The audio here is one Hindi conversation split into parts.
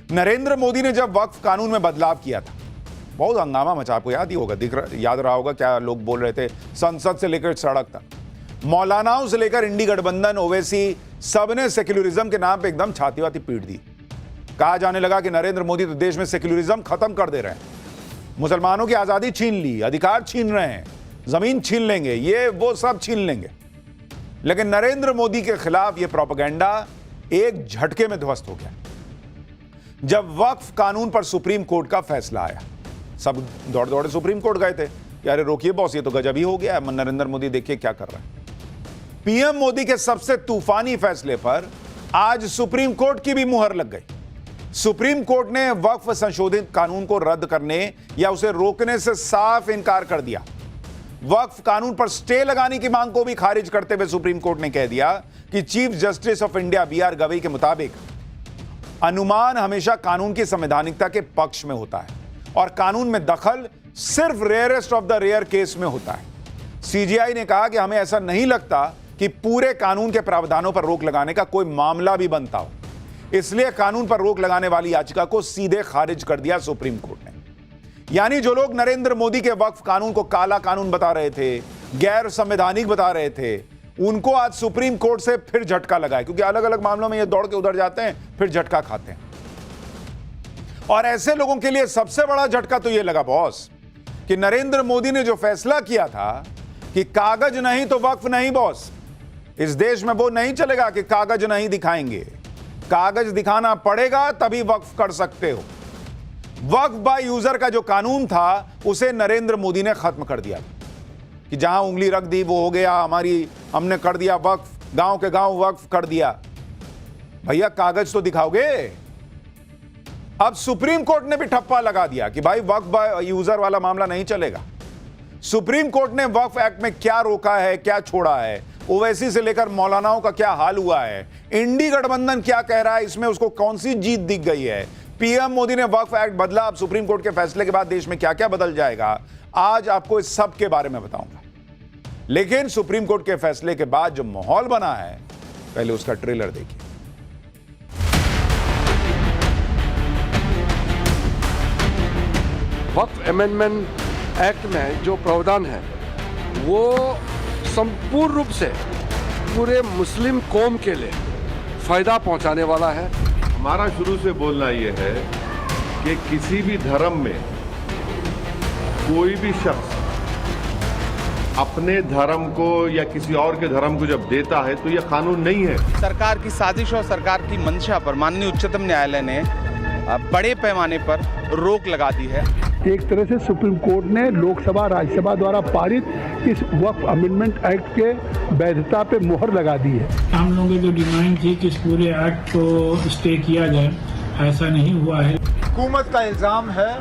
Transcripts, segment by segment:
नरेंद्र मोदी ने जब वक्फ कानून में बदलाव किया था, बहुत हंगामा मचा, आपको याद ही होगा, याद रहा होगा क्या लोग बोल रहे थे, संसद से लेकर सड़क तक, मौलानाओं से लेकर इंडी गठबंधन, ओवैसी, सबने सेक्युलरिज्म के नाम पे एकदम छाती वाती पीट दी। कहा जाने लगा कि नरेंद्र मोदी तो देश में सेक्युलरिज्म खत्म कर दे रहे हैं, मुसलमानों की आजादी छीन ली, अधिकार छीन रहे हैं, जमीन छीन लेंगे, ये वो सब छीन लेंगे। लेकिन नरेंद्र मोदी के खिलाफ यह प्रोपेगेंडा एक झटके में ध्वस्त हो गया जब वक्फ कानून पर सुप्रीम कोर्ट का फैसला आया। सब दौड़ दौड़े सुप्रीम कोर्ट गए थे कि अरे रोकिए बॉस, ये तो गजब ही हो गया है, नरेंद्र मोदी देखिए क्या कर रहा है। पीएम मोदी के सबसे तूफानी फैसले पर आज सुप्रीम कोर्ट की भी मुहर लग गई। सुप्रीम कोर्ट ने वक्फ संशोधित कानून को रद्द करने या उसे रोकने से साफ इनकार कर दिया। वक्फ कानून पर स्टे लगाने की मांग को भी खारिज करते हुए सुप्रीम कोर्ट ने कह दिया कि chief justice of India B R. Gavai के मुताबिक अनुमान हमेशा कानून की संवैधानिकता के पक्ष में होता है और कानून में दखल सिर्फ rarest of the rare case में होता है। सीजीआई ने कहा कि हमें ऐसा नहीं लगता कि पूरे कानून के प्रावधानों पर रोक लगाने का कोई मामला भी बनता हो, इसलिए कानून पर रोक लगाने वाली याचिका को सीधे खारिज कर दिया सुप्रीम कोर्ट ने। यानी जो लोग नरेंद्र मोदी के वक्फ कानून को काला कानून बता रहे थे, गैर संवैधानिक बता रहे थे, उनको आज सुप्रीम कोर्ट से फिर झटका लगा है, क्योंकि अलग अलग मामलों में ये दौड़ के उधर जाते हैं फिर झटका खाते हैं। और ऐसे लोगों के लिए सबसे बड़ा झटका तो ये लगा बॉस कि नरेंद्र मोदी ने जो फैसला किया था कि कागज नहीं तो वक्फ नहीं, बॉस इस देश में वो नहीं चलेगा कि कागज नहीं दिखाएंगे, कागज दिखाना पड़ेगा तभी वक्फ कर सकते हो। वक्फ बाय यूजर का जो कानून था उसे नरेंद्र मोदी ने खत्म कर दिया कि जहां उंगली रख दी वो हो गया, हमने कर दिया वक्फ, गांव के गांव वक्फ कर दिया। भैया कागज तो दिखाओगे। अब सुप्रीम कोर्ट ने भी ठप्पा लगा दिया कि भाई वक्फ बाय यूजर वाला मामला नहीं चलेगा। सुप्रीम कोर्ट ने वक्फ एक्ट में क्या रोका है, क्या छोड़ा है, ओवैसी से लेकर मौलानाओं का क्या हाल हुआ है, इंडी गठबंधन क्या कह रहा है, इसमें उसको कौन सी जीत दिख गई है, पीएम मोदी ने वक्फ एक्ट बदला, अब सुप्रीम कोर्ट के फैसले के बाद देश में क्या क्या बदल जाएगा, आज आपको इस सब के बारे में बताऊंगा। लेकिन सुप्रीम कोर्ट के फैसले के बाद जो माहौल बना है, पहले उसका ट्रेलर देखिए। वक्फ अमेंडमेंट एक्ट में जो प्रावधान है वो संपूर्ण रूप से पूरे मुस्लिम कौम के लिए फायदा पहुंचाने वाला है। हमारा शुरू से बोलना यह है कि किसी भी धर्म में कोई भी शख्स अपने धर्म को या किसी और के धर्म को जब देता है तो यह कानून नहीं है। सरकार की साजिश और सरकार की मंशा पर माननीय उच्चतम न्यायालय ने बड़े पैमाने पर रोक लगा दी है। एक तरह से सुप्रीम कोर्ट ने लोकसभा राज्यसभा द्वारा पारित इस वक्फ अमेंडमेंट एक्ट के वैधता पे मुहर लगा दी है। हम लोगों की जो डिमांड थी कि इस पूरे एक्ट को स्टे किया जाए, ऐसा नहीं हुआ है। हुकूमत का इल्ज़ाम है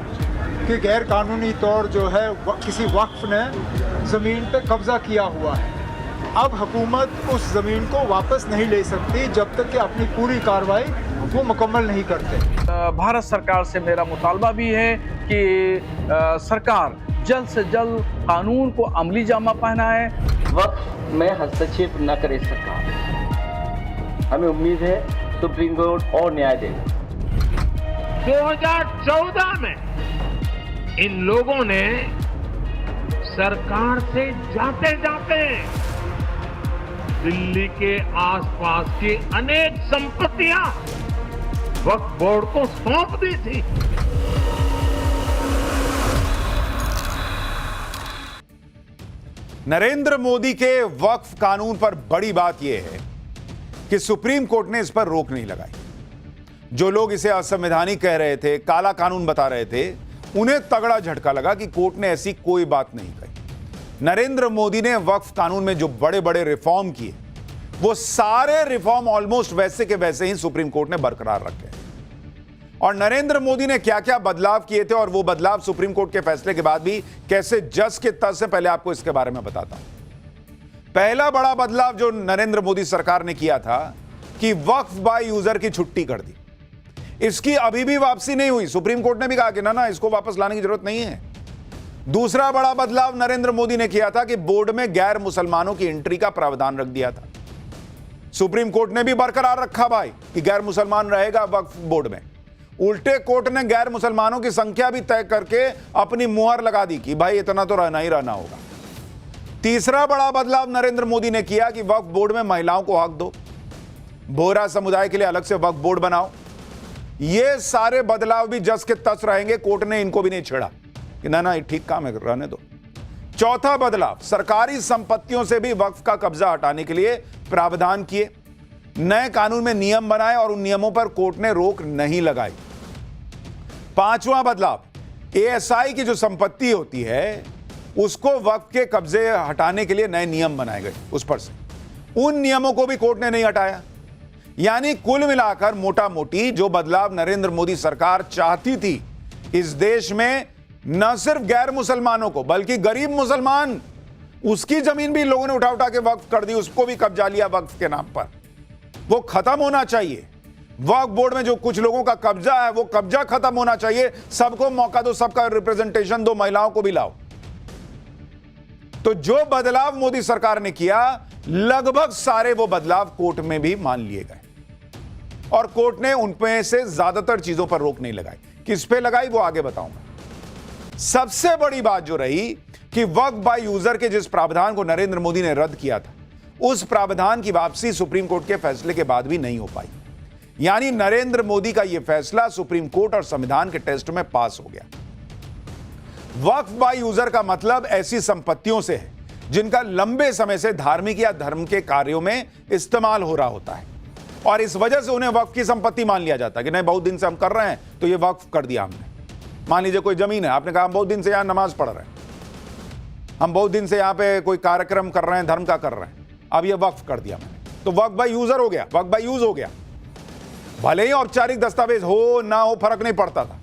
कि गैर कानूनी तौर जो है किसी वक्फ ने ज़मीन पे कब्जा किया हुआ है। अब हुकूमत उस ज़मीन को वापस नहीं ले सकती जब तक कि अपनी पूरी कार्रवाई वो मुकम्मल नहीं करते। भारत सरकार से मेरा मुतालबा भी है कि सरकार जल्द से जल्द कानून को अमली जामा पहनाए, वक्फ में हस्तक्षेप न करे सरकार। हमें उम्मीद है सुप्रीम कोर्ट और न्याय देगा। 2014 में इन लोगों ने सरकार से जाते जाते दिल्ली के आसपास की अनेक संपत्तियां वक्फ बोर्ड को सौंप दी थी। नरेंद्र मोदी के वक्फ कानून पर बड़ी बात यह है कि सुप्रीम कोर्ट ने इस पर रोक नहीं लगाई। जो लोग इसे असंवैधानिक कह रहे थे, काला कानून बता रहे थे, उन्हें तगड़ा झटका लगा कि कोर्ट ने ऐसी कोई बात नहीं कही। नरेंद्र मोदी ने वक्फ कानून में जो बड़े बड़े रिफॉर्म किए, वो सारे रिफॉर्म ऑलमोस्ट वैसे के वैसे ही सुप्रीम कोर्ट ने बरकरार रखे। और नरेंद्र मोदी ने क्या क्या बदलाव किए थे और वो बदलाव सुप्रीम कोर्ट के फैसले के बाद भी कैसे जस के तस से, पहले आपको इसके बारे में बताता हूं। पहला बड़ा बदलाव जो नरेंद्र मोदी सरकार ने किया था कि वक्फ बाय यूजर की छुट्टी कर दी। इसकी अभी भी वापसी नहीं हुई। सुप्रीम कोर्ट ने भी कहा कि ना इसको वापस लाने की जरूरत नहीं है। दूसरा बड़ा बदलाव नरेंद्र मोदी ने किया था कि बोर्ड में गैर मुसलमानों की एंट्री का प्रावधान रख दिया था। सुप्रीम कोर्ट ने भी बरकरार रखा भाई कि गैर मुसलमान रहेगा वक्फ बोर्ड में। उल्टे कोर्ट ने गैर मुसलमानों की संख्या भी तय करके अपनी मुहर लगा दी कि भाई इतना तो रहना ही रहना होगा। तीसरा बड़ा बदलाव नरेंद्र मोदी ने किया कि वक्फ बोर्ड में महिलाओं को हक दो, बोहरा समुदाय के लिए अलग से वक्फ बोर्ड बनाओ। ये सारे बदलाव भी जस के तस रहेंगे, कोर्ट ने इनको भी नहीं छेड़ा कि ना ना ठीक काम है, रहने दो। चौथा बदलाव, सरकारी संपत्तियों से भी वक्फ का कब्जा हटाने के लिए प्रावधान किए, नए कानून में नियम बनाए और उन नियमों पर कोर्ट ने रोक नहीं लगाई। पांचवा बदलाव, एएसआई की जो संपत्ति होती है उसको वक्फ के कब्जे हटाने के लिए नए नियम बनाए गए, उस पर से उन नियमों को भी कोर्ट ने नहीं हटाया। यानी कुल मिलाकर मोटा मोटी जो बदलाव नरेंद्र मोदी सरकार चाहती थी, इस देश में न सिर्फ गैर मुसलमानों को बल्कि गरीब मुसलमान, उसकी जमीन भी लोगों ने उठा उठा के वक्फ कर दी, उसको भी कब्जा लिया वक्फ के नाम पर। वो खत्म होना चाहिए। वक्फ बोर्ड में जो कुछ लोगों का कब्जा है वो कब्जा खत्म होना चाहिए। सबको मौका दो, सबका रिप्रेजेंटेशन दो, महिलाओं को भी लाओ। तो जो बदलाव मोदी सरकार ने किया, लगभग सारे वो बदलाव कोर्ट में भी मान लिए गए और कोर्ट ने उनमें से ज्यादातर चीजों पर रोक नहीं लगाई। किस पे लगाई वो आगे बताऊंगा। सबसे बड़ी बात जो रही कि वक्फ बाय यूजर के जिस प्रावधान को नरेंद्र मोदी ने रद्द किया था, उस प्रावधान की वापसी सुप्रीम कोर्ट के फैसले के बाद भी नहीं हो पाई। यानी नरेंद्र मोदी का यह फैसला सुप्रीम कोर्ट और संविधान के टेस्ट में पास हो गया। वक्फ बाय यूजर का मतलब ऐसी संपत्तियों से है जिनका लंबे समय से धार्मिक या धर्म के कार्यों में इस्तेमाल हो रहा होता है और इस वजह से उन्हें वक्फ की संपत्ति मान लिया जाता है कि नहीं, बहुत दिन से हम कर रहे हैं तो ये वक्फ कर दिया हमने। मान लीजिए कोई जमीन है, आपने कहा हम बहुत दिन से यहां नमाज पढ़ रहे हैं, हम बहुत दिन से यहां पे कोई कार्यक्रम कर रहे हैं, धर्म का कर रहे हैं, अब ये वक्फ कर दिया मैंने, तो वक्फ बाय यूजर हो गया, वक्फ बाय यूज हो गया। भले ही औपचारिक दस्तावेज हो ना हो, फर्क नहीं पड़ता था।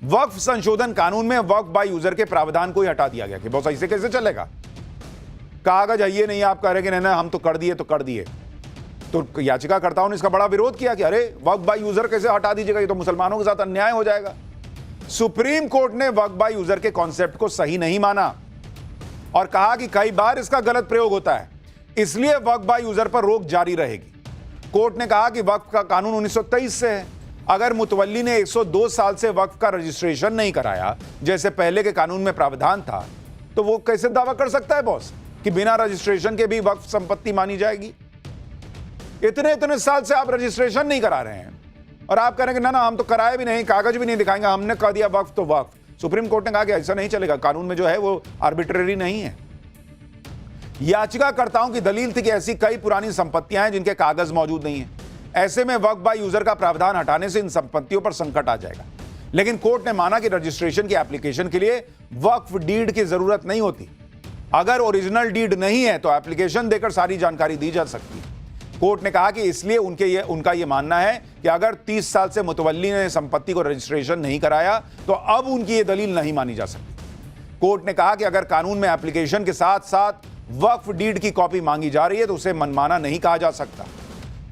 वक्फ संशोधन कानून में वक्फ बाय यूजर के प्रावधान को ही हटा दिया गया कि बहुत ऐसे कैसे चलेगा, कागज है ये नहीं, आप कह रहे कि नहीं हम तो कर दिए तो कर दिए। तो याचिकाकर्ताओं ने इसका बड़ा विरोध किया कि अरे वक्फ बाय यूजर कैसे हटा दीजिएगा, ये तो मुसलमानों के साथ अन्याय हो जाएगा। सुप्रीम कोर्ट ने वक्फ बाय यूजर के कॉन्सेप्ट को सही नहीं माना और कहा कि कई बार इसका गलत प्रयोग होता है, इसलिए वक्फ बाय यूजर पर रोक जारी रहेगी। कोर्ट ने कहा कि वक्फ का कानून 1923 से है, अगर मुतवल्ली ने 102 साल से वक्फ का रजिस्ट्रेशन नहीं कराया जैसे पहले के कानून में प्रावधान था, तो वो कैसे दावा कर सकता है बॉस कि बिना रजिस्ट्रेशन के भी वक्फ संपत्ति मानी जाएगी। इतने इतने साल से आप रजिस्ट्रेशन नहीं करा रहे हैं और आप कह रहे हैं कि ना हम तो कराए भी नहीं, कागज भी नहीं दिखाएंगे, हमने कह दिया वक्फ तो वक्फ। सुप्रीम कोर्ट ने कहा कि ऐसा नहीं चलेगा, कानून में जो है वो आर्बिट्रेरी नहीं है। याचिकाकर्ताओं की दलील थी कि ऐसी कई पुरानी संपत्तियां हैं जिनके कागज मौजूद नहीं है, ऐसे में वक्फ बाय यूजर का प्रावधान हटाने से इन संपत्तियों पर संकट आ जाएगा। लेकिन कोर्ट ने माना कि रजिस्ट्रेशन की एप्लीकेशन के लिए वक्फ डीड की जरूरत नहीं होती। अगर ओरिजिनल डीड नहीं है तो एप्लीकेशन देकर सारी जानकारी दी जा सकती है। कोर्ट ने कहा कि इसलिए उनका यह मानना है कि अगर 30 साल से मुतवल्ली ने संपत्ति को रजिस्ट्रेशन नहीं कराया तो अब उनकी यह दलील नहीं मानी जा सकती। कोर्ट ने कहा कि अगर कानून में एप्लीकेशन के साथ साथ वक्फ डीड की कॉपी मांगी जा रही है तो उसे मनमाना नहीं कहा जा सकता।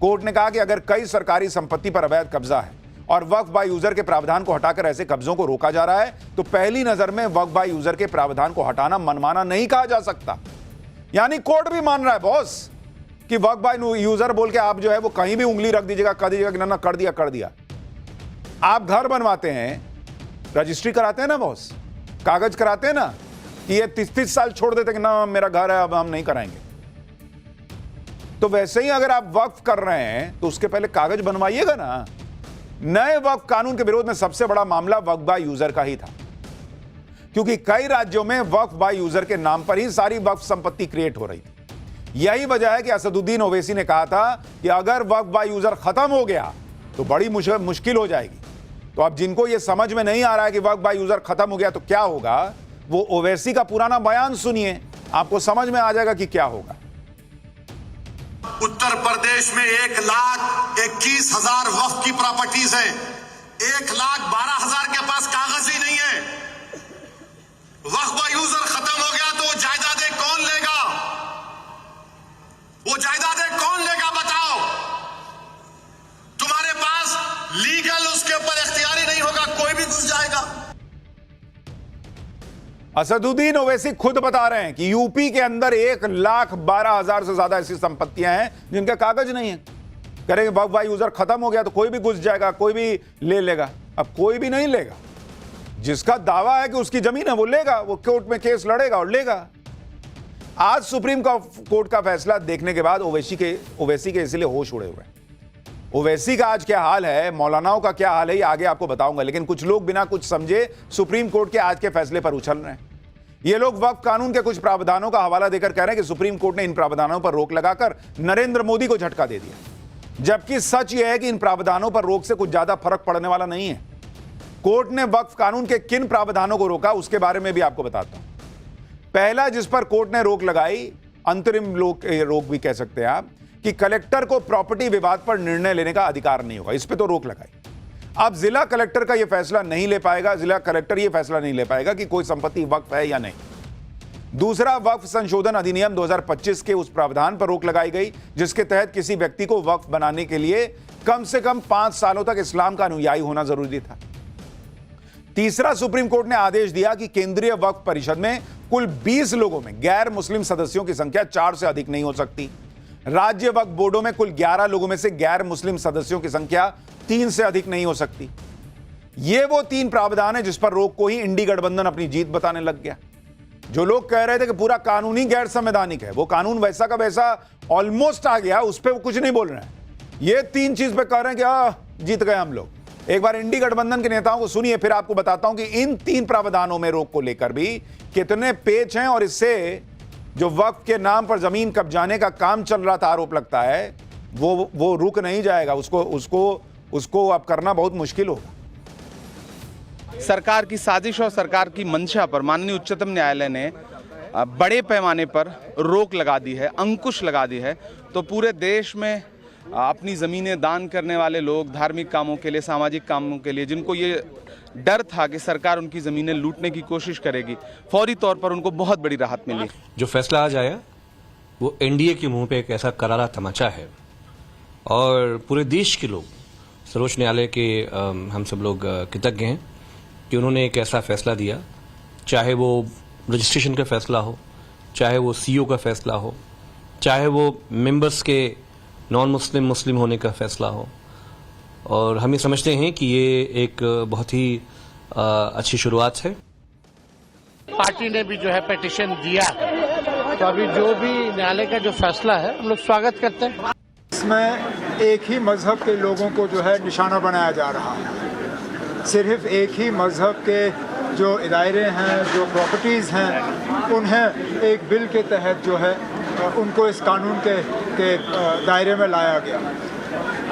कोर्ट ने कहा कि अगर कई सरकारी संपत्ति पर अवैध कब्जा है और वक्फ बाय यूजर के प्रावधान को हटाकर ऐसे कब्जों को रोका जा रहा है तो पहली नजर में वक्फ बाय यूजर के प्रावधान को हटाना मनमाना नहीं कहा जा सकता। यानी कोर्ट भी मान रहा है बॉस कि वक्फ बाय यूजर बोल के आप जो है वो कहीं भी उंगली रख दीजिएगा, कह दीजिएगा कि ना कर दिया कर दिया। आप घर बनवाते हैं, रजिस्ट्री कराते हैं ना बॉस, कागज कराते हैं ना कि ये 30 साल छोड़ देते कि ना मेरा घर है अब हम नहीं कराएंगे। तो वैसे ही अगर आप वक्फ कर रहे हैं तो उसके पहले कागज बनवाइएगा ना। नए वक्फ कानून के विरोध में सबसे बड़ा मामला वक्फ बाय यूजर का ही था, क्योंकि कई राज्यों में वक्फ बाय यूजर के नाम पर ही सारी वक्फ संपत्ति क्रिएट हो रही थी। यही वजह है कि असदुद्दीन ओवैसी ने कहा था कि अगर वक्फ बाय यूजर खत्म हो गया तो बड़ी मुश्किल हो जाएगी। तो अब जिनको यह समझ में नहीं आ रहा है कि वक्फ बाय यूजर खत्म हो गया तो क्या होगा, वो ओवैसी का पुराना बयान सुनिए, आपको समझ में आ जाएगा कि क्या होगा। उत्तर प्रदेश में 1,21,000 वक्फ की प्रॉपर्टीज है, 1,12,000 के पास कागज ही नहीं है। वक्फ बाय यूजर खत्म हो गया तो जायदादें कौन लेगा? वो जायदादें कौन लेगा बताओ? तुम्हारे पास लीगल उसके ऊपर इख्तियारी नहीं होगा, कोई भी घुस जाएगा। असदुद्दीन ओवैसी खुद बता रहे हैं कि यूपी के अंदर 1,12,000 से ज्यादा ऐसी संपत्तियां हैं जिनके कागज नहीं है, करेंगे वक्फ बाय यूजर खत्म हो गया तो कोई भी घुस जाएगा, कोई भी ले लेगा। अब कोई भी नहीं लेगा, जिसका दावा है कि उसकी जमीन है वो लेगा, वो कोर्ट में केस लड़ेगा और लेगा। आज सुप्रीम कोर्ट का फैसला देखने के बाद ओवैसी के इसलिए होश उड़े हुए हैं। ओवैसी का आज क्या हाल है, मौलानाओं का क्या हाल है, ये आगे आपको बताऊंगा। लेकिन कुछ लोग बिना कुछ समझे सुप्रीम कोर्ट के आज के फैसले पर उछल रहे हैं। ये लोग वक्फ कानून के कुछ प्रावधानों का हवाला देकर कह रहे हैं कि सुप्रीम कोर्ट ने इन प्रावधानों पर रोक लगाकर नरेंद्र मोदी को झटका दे दिया, जबकि सच यह है कि इन प्रावधानों पर रोक से कुछ ज्यादा फर्क पड़ने वाला नहीं है। कोर्ट ने वक्फ कानून के किन प्रावधानों को रोका उसके बारे में भी आपको बताता हूं। पहला जिस पर कोर्ट ने रोक लगाई, अंतरिम रोक भी कह सकते हैं आप, कि कलेक्टर को प्रॉपर्टी विवाद पर निर्णय लेने का अधिकार नहीं होगा। इस पे तो रोक लगाई। अब जिला कलेक्टर का यह फैसला नहीं ले पाएगा, जिला कलेक्टर यह फैसला नहीं ले पाएगा कि कोई संपत्ति वक्फ है या नहीं। दूसरा, वक्फ संशोधन अधिनियम 2025 के उस प्रावधान पर रोक लगाई गई जिसके तहत किसी व्यक्ति को वक्फ बनाने के लिए कम से कम 5 सालों तक इस्लाम का अनुयायी होना जरूरी था। तीसरा, सुप्रीम कोर्ट ने आदेश दिया कि केंद्रीय वक्फ परिषद में कुल 20 लोगों में गैर मुस्लिम सदस्यों की संख्या 4 से अधिक नहीं हो सकती। राज्य वक्फ बोर्डों में कुल 11 लोगों में से गैर मुस्लिम सदस्यों की संख्या 3 से अधिक नहीं हो सकती। ये वो 3 प्रावधान है जिस पर रोक को ही इंडी गठबंधन अपनी जीत बताने लग गया। जो लोग कह रहे थे कि पूरा कानून ही गैर संवैधानिक है, वो कानून वैसा का वैसा ऑलमोस्ट आ गया, उस पर वो कुछ नहीं बोल रहे हैं। ये 3 चीज पे कह रहे हैं कि जीत गए हम लोग। एक बार इंडी गठबंधन के नेताओं को सुनिए, फिर आपको बताता हूं कि इन 3 प्रावधानों में रोक को लेकर भी कितने पेच हैं और इससे जो वक्फ के नाम पर जमीन कब्जाने का काम चल रहा था, आरोप लगता है, वो रुक नहीं जाएगा। उसको अब करना बहुत मुश्किल होगा। सरकार की साजिश और सरकार की मंशा पर माननीय उच्चतम न्यायालय ने बड़े पैमाने पर रोक लगा दी है, अंकुश लगा दी है। तो पूरे देश में अपनी ज़मीनें दान करने वाले लोग, धार्मिक कामों के लिए, सामाजिक कामों के लिए, जिनको ये डर था कि सरकार उनकी ज़मीनें लूटने की कोशिश करेगी, फौरी तौर पर उनको बहुत बड़ी राहत मिली। जो फैसला आज आया वो एनडीए के मुंह पे एक ऐसा करारा तमाचा है और पूरे देश के लोग सर्वोच्च न्यायालय के हम सब लोग कृतज्ञ हैं कि उन्होंने एक ऐसा फैसला दिया, चाहे वो रजिस्ट्रेशन का फैसला हो, चाहे वो सीओ का फैसला हो, चाहे वो मेंबर्स के नॉन मुस्लिम मुस्लिम होने का फैसला हो। और हम ये समझते हैं कि ये एक बहुत ही अच्छी शुरुआत है। पार्टी ने भी जो है पिटीशन दिया, तो अभी जो भी न्यायालय का जो फैसला है हम लोग स्वागत करते हैं। इसमें एक ही मजहब के लोगों को जो है निशाना बनाया जा रहा है। सिर्फ एक ही मजहब के जो इदारे हैं, जो प्रॉपर्टीज़ हैं, उन्हें एक बिल के तहत जो है उनको इस कानून के दायरे में लाया गया।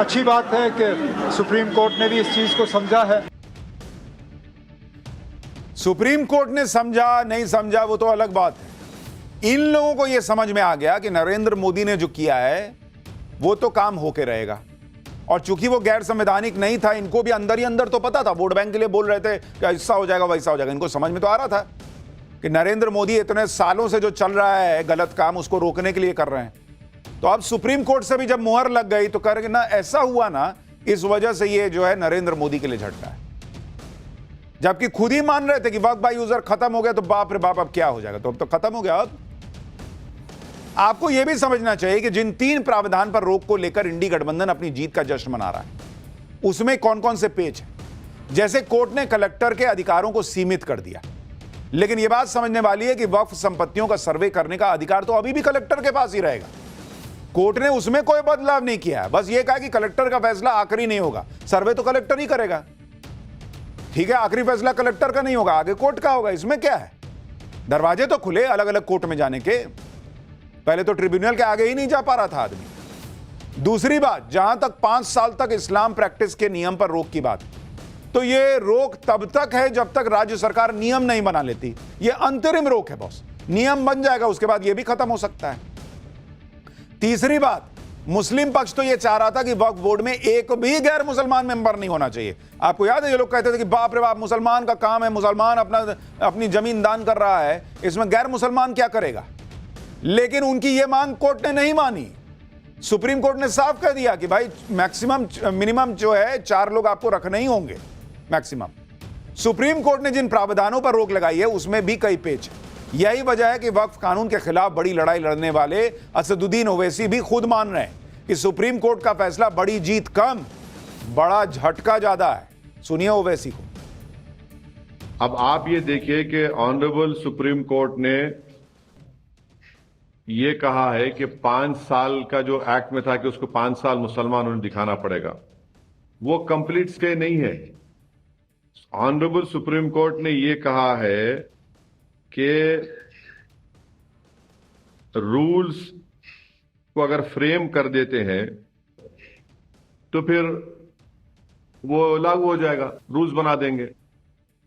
अच्छी बात है कि सुप्रीम कोर्ट ने भी इस चीज़ को समझा है। सुप्रीम कोर्ट ने समझा नहीं समझा वो तो अलग बात है। इन लोगों को यह समझ में आ गया कि नरेंद्र मोदी ने जो किया है वो तो काम होके रहेगा। और चूंकि वो गैर संवैधानिक नहीं था, इनको भी अंदर ही अंदर तो पता था, वोट बैंक के लिए बोल रहे थे कि ऐसा हो जाएगा वैसा हो जाएगा। इनको समझ में तो आ रहा था कि नरेंद्र मोदी इतने सालों से जो चल रहा है गलत काम, उसको रोकने के लिए कर रहे हैं। तो अब सुप्रीम कोर्ट से भी जब मुहर लग गई तो कह ना ऐसा हुआ ना, इस वजह से ये जो है नरेंद्र मोदी के लिए झटका है। जबकि खुद ही मान रहे थे कि वक्फ बाय यूजर खत्म हो गया तो बाप रे बाप अब क्या हो जाएगा, तो अब तो खत्म हो गया। अब आपको यह भी समझना चाहिए कि जिन 3 प्रावधान पर रोक को लेकर इंडी गठबंधन अपनी जीत का जश्न मना रहा है, उसमें कौन कौन से पेच हैं। जैसे कोर्ट ने कलेक्टर के अधिकारों को सीमित कर दिया, लेकिन यह बात समझने वाली है कि वक्फ संपत्तियों का सर्वे करने का अधिकार तो अभी भी कलेक्टर के पास ही रहेगा। कोर्ट ने उसमें कोई बदलाव नहीं किया है, बस यह कहा कि कलेक्टर का फैसला आखिरी नहीं होगा, सर्वे तो कलेक्टर ही करेगा। ठीक है, आखिरी फैसला कलेक्टर का नहीं होगा, आगे कोर्ट का होगा। इसमें क्या है, दरवाजे तो खुले अलग अलग कोर्ट में जाने के। पहले तो ट्रिब्यूनल के आगे ही नहीं जा पा रहा था आदमी। दूसरी बात, जहां तक 5 साल तक इस्लाम प्रैक्टिस के नियम पर रोक की बात, तो यह रोक तब तक है जब तक राज्य सरकार नियम नहीं बना लेती। यह अंतरिम रोक है बॉस, नियम बन जाएगा उसके बाद यह भी खत्म हो सकता है। तीसरी बात, मुस्लिम पक्ष तो यह चाह रहा था कि वक्फ बोर्ड में एक भी गैर मुसलमान मेंबर नहीं होना चाहिए। आपको याद है ये लोग कहते थे कि बाप रे बाप, मुसलमान का काम है, मुसलमान अपनी जमीन दान कर रहा है, इसमें गैर मुसलमान क्या करेगा। लेकिन उनकी यह मांग कोर्ट ने नहीं मानी। सुप्रीम कोर्ट ने साफ कह दिया कि भाई मिनिमम जो है 4 लोग आपको रखने ही होंगे मैक्सिमम। सुप्रीम कोर्ट ने जिन प्रावधानों पर रोक लगाई है उसमें भी कई पेच है। यही वजह है कि वक्फ कानून के खिलाफ बड़ी लड़ाई लड़ने वाले असदुद्दीन ओवैसी भी खुद मान रहे हैं कि सुप्रीम कोर्ट का फैसला बड़ी जीत कम, बड़ा झटका ज्यादा है। सुनिए ओवैसी को। अब आप ये देखिए कि ऑनरेबल सुप्रीम कोर्ट ने ये कहा है कि 5 साल का जो एक्ट में था कि उसको 5 साल मुसलमानों ने दिखाना पड़ेगा, वो कंप्लीट स्टे नहीं है। ऑनरेबल सुप्रीम कोर्ट ने ये कहा है कि रूल्स को अगर फ्रेम कर देते हैं तो फिर वो लागू हो जाएगा, रूल्स बना देंगे।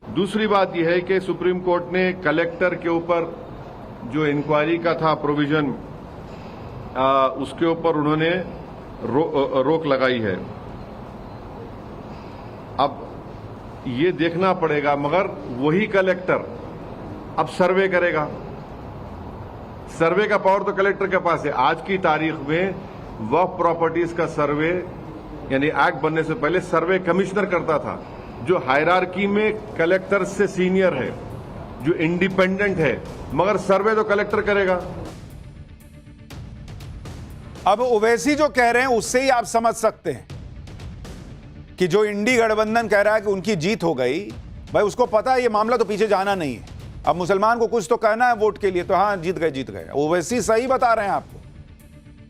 दूसरी बात यह है कि सुप्रीम कोर्ट ने कलेक्टर के ऊपर जो इंक्वायरी का था प्रोविजन, उसके ऊपर उन्होंने रोक लगाई है। अब ये देखना पड़ेगा, मगर वही कलेक्टर अब सर्वे करेगा। सर्वे का पावर तो कलेक्टर के पास है। आज की तारीख में वक्फ प्रॉपर्टीज का सर्वे यानी एक्ट बनने से पहले सर्वे कमिश्नर करता था, जो हायरार्की में कलेक्टर से सीनियर है, जो इंडिपेंडेंट है, मगर सर्वे तो कलेक्टर करेगा। अब ओवैसी जो कह रहे हैं उससे ही आप समझ सकते हैं कि जो इंडी गठबंधन कह रहा है कि उनकी जीत हो गई, भाई उसको पता है ये मामला तो पीछे जाना नहीं है। अब मुसलमान को कुछ तो कहना है वोट के लिए, तो हाँ जीत गए। ओवैसी सही बता रहे हैं आपको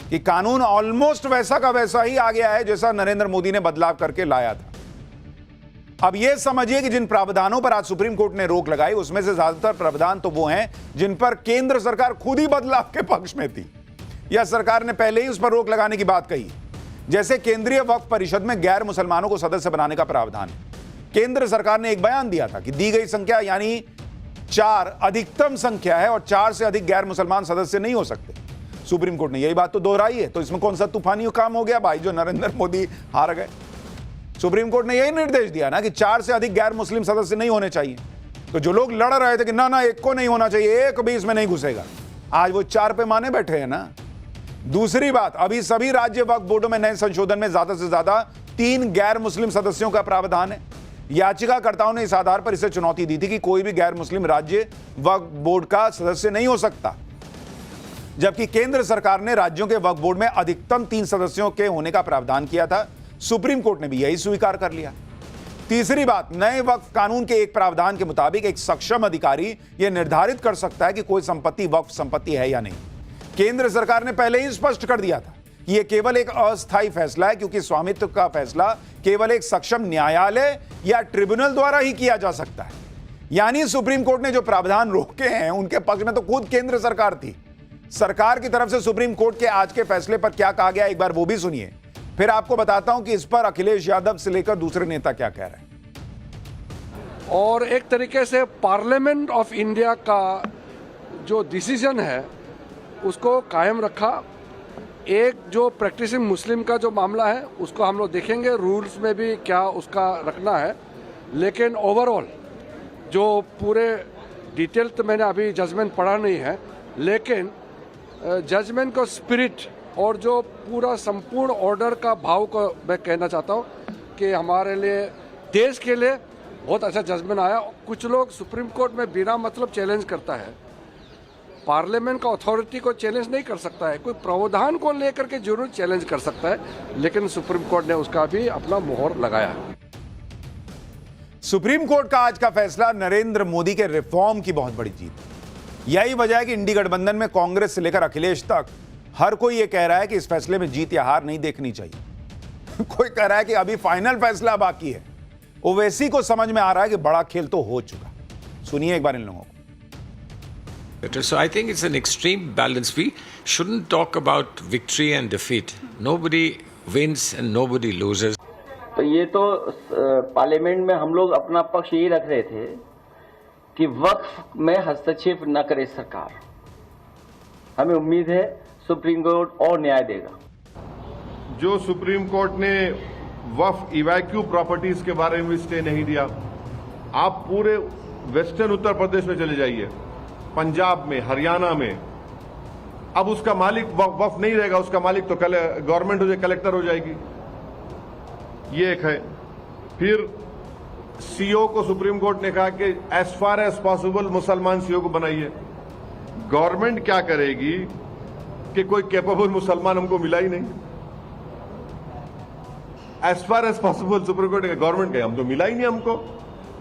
कि कानून ऑलमोस्ट वैसा का वैसा ही आ गया है जैसा नरेंद्र मोदी ने बदलाव करके लाया था। अब यह समझिए कि जिन प्रावधानों पर आज सुप्रीम कोर्ट ने रोक लगाई उसमें से ज्यादातर प्रावधान तो वो हैं जिन पर केंद्र सरकार खुद ही बदलाव के पक्ष में थी, या सरकार ने पहले ही उस पर रोक लगाने की बात कही। जैसे केंद्रीय वक्फ परिषद में गैर मुसलमानों को सदस्य बनाने का प्रावधान है। केंद्र सरकार ने एक बयान दिया था कि दी गई संख्या यानी 4 अधिकतम संख्या है और 4 से अधिक गैर मुसलमान सदस्य नहीं हो सकते। सुप्रीम कोर्ट ने यही बात तो दोहराई है, तो इसमें कौन सा तूफानी काम हो गया भाई जो नरेंद्र मोदी हार गए। सुप्रीम कोर्ट ने यही निर्देश दिया ना कि 4 से अधिक गैर मुस्लिम सदस्य नहीं होने चाहिए। तो जो लोग लड़ रहे थे कि ना एक को नहीं होना चाहिए, एक भी इसमें नहीं घुसेगा, आज वो 4 पे माने बैठे हैं ना। दूसरी बात, अभी सभी राज्य वक्फ बोर्डों में नए संशोधन में ज्यादा से ज्यादा 3 गैर मुस्लिम सदस्यों का प्रावधान है। याचिकाकर्ताओं ने इस आधार पर इसे चुनौती दी थी कि कोई भी गैर मुस्लिम राज्य वक्फ बोर्ड का सदस्य नहीं हो सकता, जबकि केंद्र सरकार ने राज्यों के वक्फ बोर्ड में अधिकतम 3 सदस्यों के होने का प्रावधान किया था। सुप्रीम कोर्ट ने भी यही स्वीकार कर लिया। तीसरी बात, नए वक्फ कानून के एक प्रावधान के मुताबिक एक सक्षम अधिकारी यह निर्धारित कर सकता है कि कोई संपत्ति वक्फ संपत्ति है या नहीं। केंद्र सरकार ने पहले ही स्पष्ट कर दिया था कि यह केवल एक अस्थायी फैसला है, क्योंकि स्वामित्व का फैसला केवल एक सक्षम न्यायालय या ट्रिब्यूनल द्वारा ही किया जा सकता है। यानी सुप्रीम कोर्ट ने जो प्रावधान रोके हैं उनके पक्ष में तो खुद केंद्र सरकार थी। सरकार की तरफ से सुप्रीम कोर्ट के आज के फैसले पर क्या कहा गया, एक बार वो भी सुनिए, फिर आपको बताता हूं कि इस पर अखिलेश यादव से लेकर दूसरे नेता क्या कह रहे हैं। और एक तरीके से पार्लियामेंट ऑफ इंडिया का जो डिसीजन है उसको कायम रखा। एक जो प्रैक्टिसिंग मुस्लिम का जो मामला है उसको हम लोग देखेंगे, रूल्स में भी क्या उसका रखना है, लेकिन ओवरऑल जो पूरे डिटेल तो मैंने अभी जजमेंट पढ़ा नहीं है, लेकिन जजमेंट का स्पिरिट और जो पूरा संपूर्ण ऑर्डर का भाव को मैं कहना चाहता हूँ कि हमारे लिए, देश के लिए बहुत अच्छा जजमेंट आया। कुछ लोग सुप्रीम कोर्ट में बिना मतलब चैलेंज करता है, पार्लियामेंट का अथॉरिटी को चैलेंज नहीं कर सकता है, कोई प्रावधान को लेकर के जरूर चैलेंज कर सकता है, लेकिन सुप्रीम कोर्ट ने उसका भी अपना मोहर लगाया। सुप्रीम कोर्ट का आज का फैसला नरेंद्र मोदी के रिफॉर्म की बहुत बड़ी जीत। यही वजह है कि इंडी गठबंधन में कांग्रेस से लेकर अखिलेश तक हर कोई यह कह रहा है कि इस फैसले में जीत या हार नहीं देखनी चाहिए। कोई कह रहा है कि अभी फाइनल फैसला बाकी है। ओवैसी को समझ में आ रहा है कि बड़ा खेल तो हो चुका। सुनिए एक बार इन लोगों को। So I think it's an extreme balance. We shouldn't talk about victory and defeat. Nobody wins and nobody loses. तो ये तो पार्लियामेंट में हम लोग अपना पक्ष यही रख रहे थे कि वक्फ में हस्तक्षेप न करे सरकार। हमें उम्मीद है सुप्रीम कोर्ट और न्याय देगा। जो सुप्रीम कोर्ट ने वक्फ इवैक्यू प्रॉपर्टीज के बारे में स्टे नहीं दिया, आप पूरे वेस्टर्न उत्तर प्रदेश में चले जाइए, पंजाब में, हरियाणा में, अब उसका मालिक वक्फ नहीं रहेगा, उसका मालिक तो गवर्नमेंट हो जाए, कलेक्टर हो जाएगी। ये एक है। फिर सीओ को सुप्रीम कोर्ट ने कहा कि एज फार एज पॉसिबल मुसलमान सीओ को बनाइए। गवर्नमेंट क्या करेगी कि कोई कैपेबल मुसलमान हमको मिला ही नहीं। As far as possible supreme court government गए, हम तो मिला ही नहीं हमको।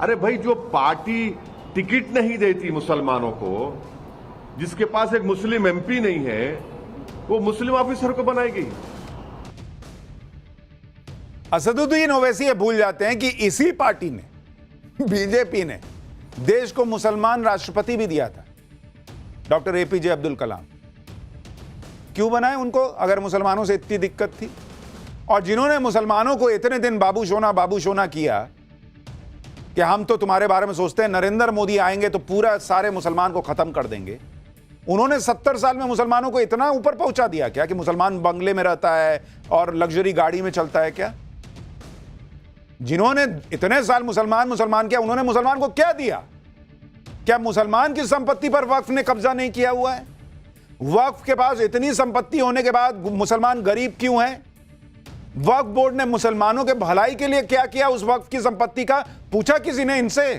अरे भाई, जो पार्टी टिकट नहीं देती मुसलमानों को, जिसके पास एक मुस्लिम एमपी नहीं है, वो मुस्लिम ऑफिसर को बनाएगी। असदुद्दीन ओवैसी ये भूल जाते हैं कि इसी पार्टी ने, बीजेपी ने, देश को मुसलमान राष्ट्रपति भी दिया था, डॉक्टर एपीजे अब्दुल कलाम। क्यों बनाए उनको अगर मुसलमानों से इतनी दिक्कत थी? और जिन्होंने मुसलमानों को इतने दिन बाबू सोना किया कि हम तो तुम्हारे बारे में सोचते हैं, नरेंद्र मोदी आएंगे तो पूरा सारे मुसलमान को खत्म कर देंगे, उन्होंने 70 साल में मुसलमानों को इतना ऊपर पहुंचा दिया क्या कि मुसलमान बंगले में रहता है और लग्जरी गाड़ी में चलता है क्या? जिन्होंने इतने साल मुसलमान किया, उन्होंने मुसलमान को क्या दिया? क्या मुसलमान की संपत्ति पर वक्फ ने कब्जा नहीं किया हुआ है? वक्फ के पास इतनी संपत्ति होने के बाद मुसलमान गरीब क्यों हैं? वक्फ बोर्ड ने मुसलमानों के भलाई के लिए क्या किया उस वक्फ की संपत्ति का? पूछा किसी ने इनसे?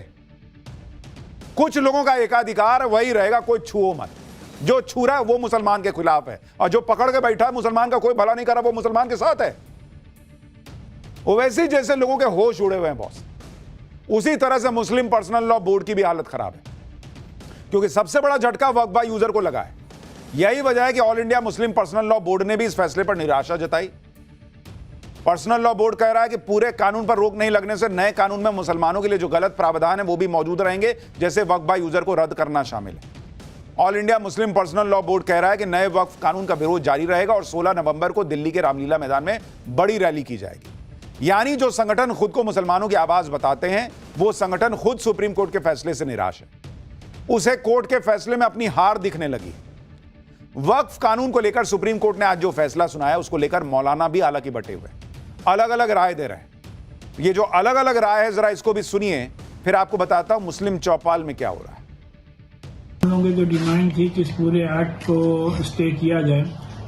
कुछ लोगों का एकाधिकार वही रहेगा, कोई छुओ मत। जो छू रहा है वो मुसलमान के खिलाफ है, और जो पकड़ के बैठा है मुसलमान का कोई भला नहीं कर रहा, वो मुसलमान के साथ है। ओवैसी जैसे लोगों के होश उड़े हुए हैं बॉस। उसी तरह से मुस्लिम पर्सनल लॉ बोर्ड की भी हालत खराब है, क्योंकि सबसे बड़ा झटका वक्फ बाय यूजर को लगा है। यही वजह है कि all India Muslim personal law board ने भी इस फैसले पर निराशा जताई। पर्सनल लॉ बोर्ड कह रहा है कि पूरे कानून पर रोक नहीं लगने से नए कानून में मुसलमानों के लिए जो गलत प्रावधान है वो भी मौजूद रहेंगे, जैसे वक्फ बाय यूजर को रद्द करना शामिल है। All India Muslim personal law board कह रहा है कि नए वक्फ कानून का विरोध जारी रहेगा और 16 नवंबर को दिल्ली के रामलीला मैदान में बड़ी रैली की जाएगी। यानी जो संगठन खुद को मुसलमानों की आवाज बताते हैं, वो संगठन खुद सुप्रीम कोर्ट के फैसले से निराश है। उसे कोर्ट के फैसले में अपनी हार दिखने लगी। वक्फ कानून को लेकर सुप्रीम कोर्ट ने आज जो फैसला सुनाया, उसको लेकर मौलाना भी हालांकि बटे हुए, अलग अलग राय दे रहे हैं। ये जो अलग अलग राय है, जरा इसको भी सुनिए, फिर आपको बताता हूं मुस्लिम चौपाल में क्या हो रहा है। हम लोगों की जो डिमांड थी कि इस पूरे एक्ट को स्टे किया जाए,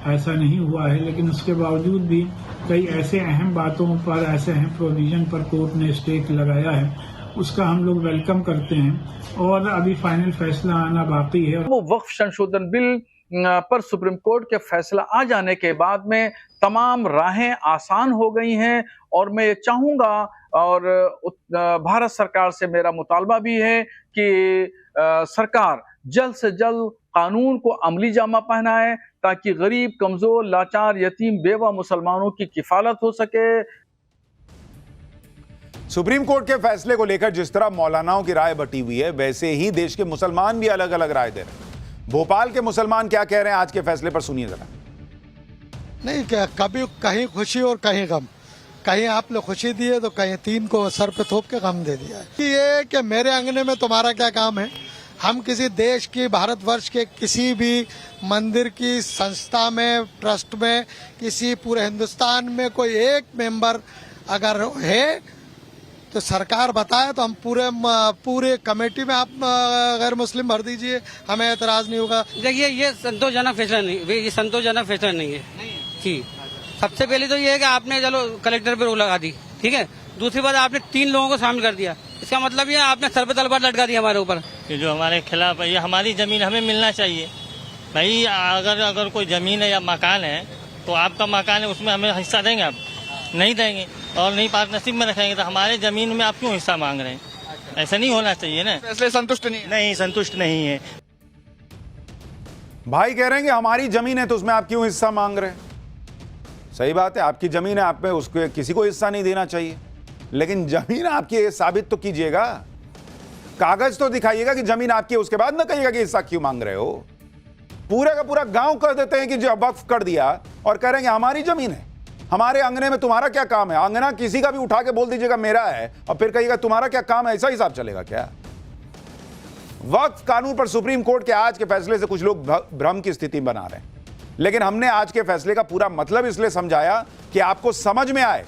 ऐसा नहीं हुआ है, लेकिन उसके बावजूद भी कई ऐसे अहम बातों पर, ऐसे अहम प्रोविजन पर कोर्ट ने स्टे लगाया है, उसका हम लोग वेलकम करते हैं और अभी फाइनल फैसला आना बाकी है। वो वक्फ संशोधन बिल पर सुप्रीम कोर्ट के फैसला आ जाने के बाद में तमाम राहें आसान हो गई हैं, और मैं ये चाहूंगा और भारत सरकार से मेरा मुतालबा भी है कि सरकार जल्द से जल्द कानून को अमली जामा पहनाए, ताकि गरीब, कमजोर, लाचार, यतीम, बेवा मुसलमानों की किफालत हो सके। सुप्रीम कोर्ट के फैसले को लेकर जिस तरह मौलानाओं की राय बटी हुई है, वैसे ही देश के मुसलमान भी अलग अलग राय दे रहे हैं। भोपाल के मुसलमान क्या कह रहे हैं आज के फैसले पर, सुनिए जरा। नहीं, क्या कभी कहीं खुशी और कहीं गम, कहीं आपने खुशी दी है तो कहीं तीन को सर पे थोप के गम दे दिया है। ये कि मेरे अंगने में तुम्हारा क्या काम है? हम किसी देश की, भारतवर्ष के किसी भी मंदिर की संस्था में, ट्रस्ट में, किसी पूरे हिंदुस्तान में कोई एक मेंबर अगर है तो सरकार बताए, तो हम पूरे कमेटी में आप गैर मुस्लिम भर दीजिए, हमें एतराज नहीं होगा। देखिए, ये संतोषजनक फैसला नहीं, ये संतोषजनक फैसला नहीं है जी। सबसे पहले तो ये है कि आपने चलो कलेक्टर पे रोक लगा दी, ठीक है। दूसरी बात, आपने 3 लोगों को शामिल कर दिया, इसका मतलब ये आपने सर पे तलवार लटका दी हमारे ऊपर। कि जो हमारे खिलाफ है, ये हमारी जमीन हमें मिलना चाहिए भाई। अगर कोई जमीन है या मकान है तो आपका मकान है, उसमें हमें हिस्सा देंगे? आप नहीं देंगे, और नहीं पार्टनरशिप में रखेंगे, तो हमारे जमीन में आप क्यों हिस्सा मांग रहे हैं? ऐसा नहीं होना चाहिए ना। फैसले संतुष्ट नहीं संतुष्ट नहीं है। भाई कह रहे हैं कि हमारी जमीन है तो उसमें आप क्यों हिस्सा मांग रहे हैं? सही बात है, आपकी जमीन है, आप में उसको किसी को हिस्सा नहीं देना चाहिए, लेकिन जमीन आपकी है साबित तो कीजिएगा, कागज तो दिखाइएगा कि जमीन आपकी है, उसके बाद ना कहिएगा कि हिस्सा क्यों मांग रहे हो। पूरा का पूरा गांव कह देते हैं कि जो वक्फ कर दिया और कह रहे हैं कि हमारी जमीन है, हमारे अंगने में तुम्हारा क्या काम है? अंगना किसी का भी उठा के बोल दीजिएगा मेरा है, और फिर कहिएगा तुम्हारा क्या काम है, ऐसा हिसाब चलेगा क्या? वक्फ कानून पर सुप्रीम कोर्ट के आज के फैसले से कुछ लोग भ्रम की स्थिति बना रहे हैं, लेकिन हमने आज के फैसले का पूरा मतलब इसलिए समझाया कि आपको समझ में आए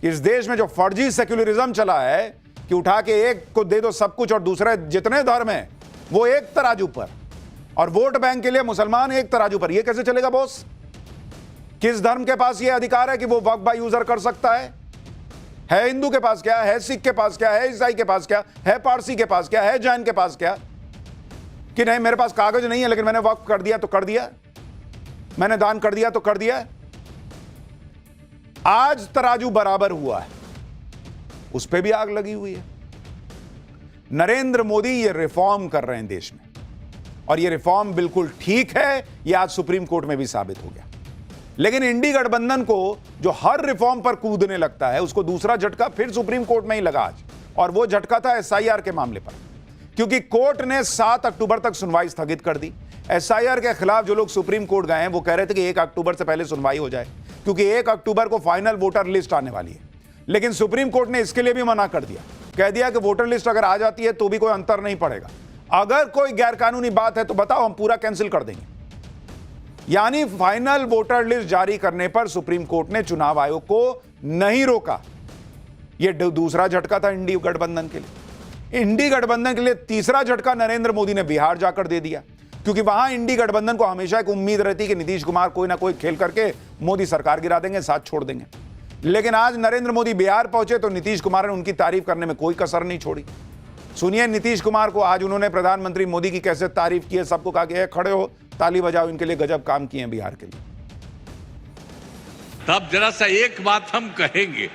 कि इस देश में जो फर्जी सेक्युलरिज्म चला है कि उठा के एक को दे दो सब कुछ और दूसरे जितने धर्म है वो एक तराजू पर, और वोट बैंक के लिए मुसलमान एक तराजू पर, ये कैसे चलेगा बॉस? किस धर्म के पास ये अधिकार है कि वो वक्फ बाय यूजर कर सकता है? हिंदू के पास क्या है, सिख के पास क्या है, ईसाई के पास क्या है, पारसी के पास क्या है, जैन के पास क्या? कि नहीं मेरे पास कागज नहीं है लेकिन मैंने वक्फ कर दिया तो कर दिया, मैंने दान कर दिया तो कर दिया। आज तराजू बराबर हुआ है, उस पे भी आग लगी हुई है। नरेंद्र मोदी ये रिफॉर्म कर रहे हैं देश में, और ये रिफॉर्म बिल्कुल ठीक है, ये आज सुप्रीम कोर्ट में भी साबित हो गया। लेकिन इंडी गठबंधन को जो हर रिफॉर्म पर कूदने लगता है, उसको दूसरा झटका फिर सुप्रीम कोर्ट में ही लगा आज, और वो झटका था एसआईआर के मामले पर, क्योंकि कोर्ट ने 7 अक्टूबर तक सुनवाई स्थगित कर दी। एसआईआर के खिलाफ जो लोग सुप्रीम कोर्ट गए हैं वो कह रहे थे कि 1 अक्टूबर से पहले सुनवाई हो जाए, क्योंकि 1 अक्टूबर को फाइनल वोटर लिस्ट आने वाली है। लेकिन सुप्रीम कोर्ट ने इसके लिए भी मना कर दिया, कह दिया कि वोटर लिस्ट अगर आ जाती है तो भी कोई अंतर नहीं पड़ेगा, अगर कोई गैरकानूनी बात है तो बताओ, हम पूरा कैंसिल कर देंगे। यानी फाइनल वोटर लिस्ट जारी करने पर सुप्रीम कोर्ट ने चुनाव आयोग को नहीं रोका। यह दूसरा झटका था इंडी गठबंधन के लिए। इंडी गठबंधन के लिए तीसरा झटका नरेंद्र मोदी ने बिहार जाकर दे दिया, क्योंकि वहां इंडी गठबंधन को हमेशा एक उम्मीद रहती कि नीतीश कुमार कोई ना कोई खेल करके मोदी सरकार गिरा देंगे, साथ छोड़ देंगे। लेकिन आज नरेंद्र मोदी बिहार पहुंचे तो नीतीश कुमार ने उनकी तारीफ करने में कोई कसर नहीं छोड़ी। सुनिए नीतीश कुमार को आज उन्होंने प्रधानमंत्री मोदी की कैसे तारीफ की है, सबको कहा कि खड़े हो, ताली बजाओ, इनके लिए गजब काम किए हैं बिहार के लिए। तब जरा सा एक बात हम कहेंगे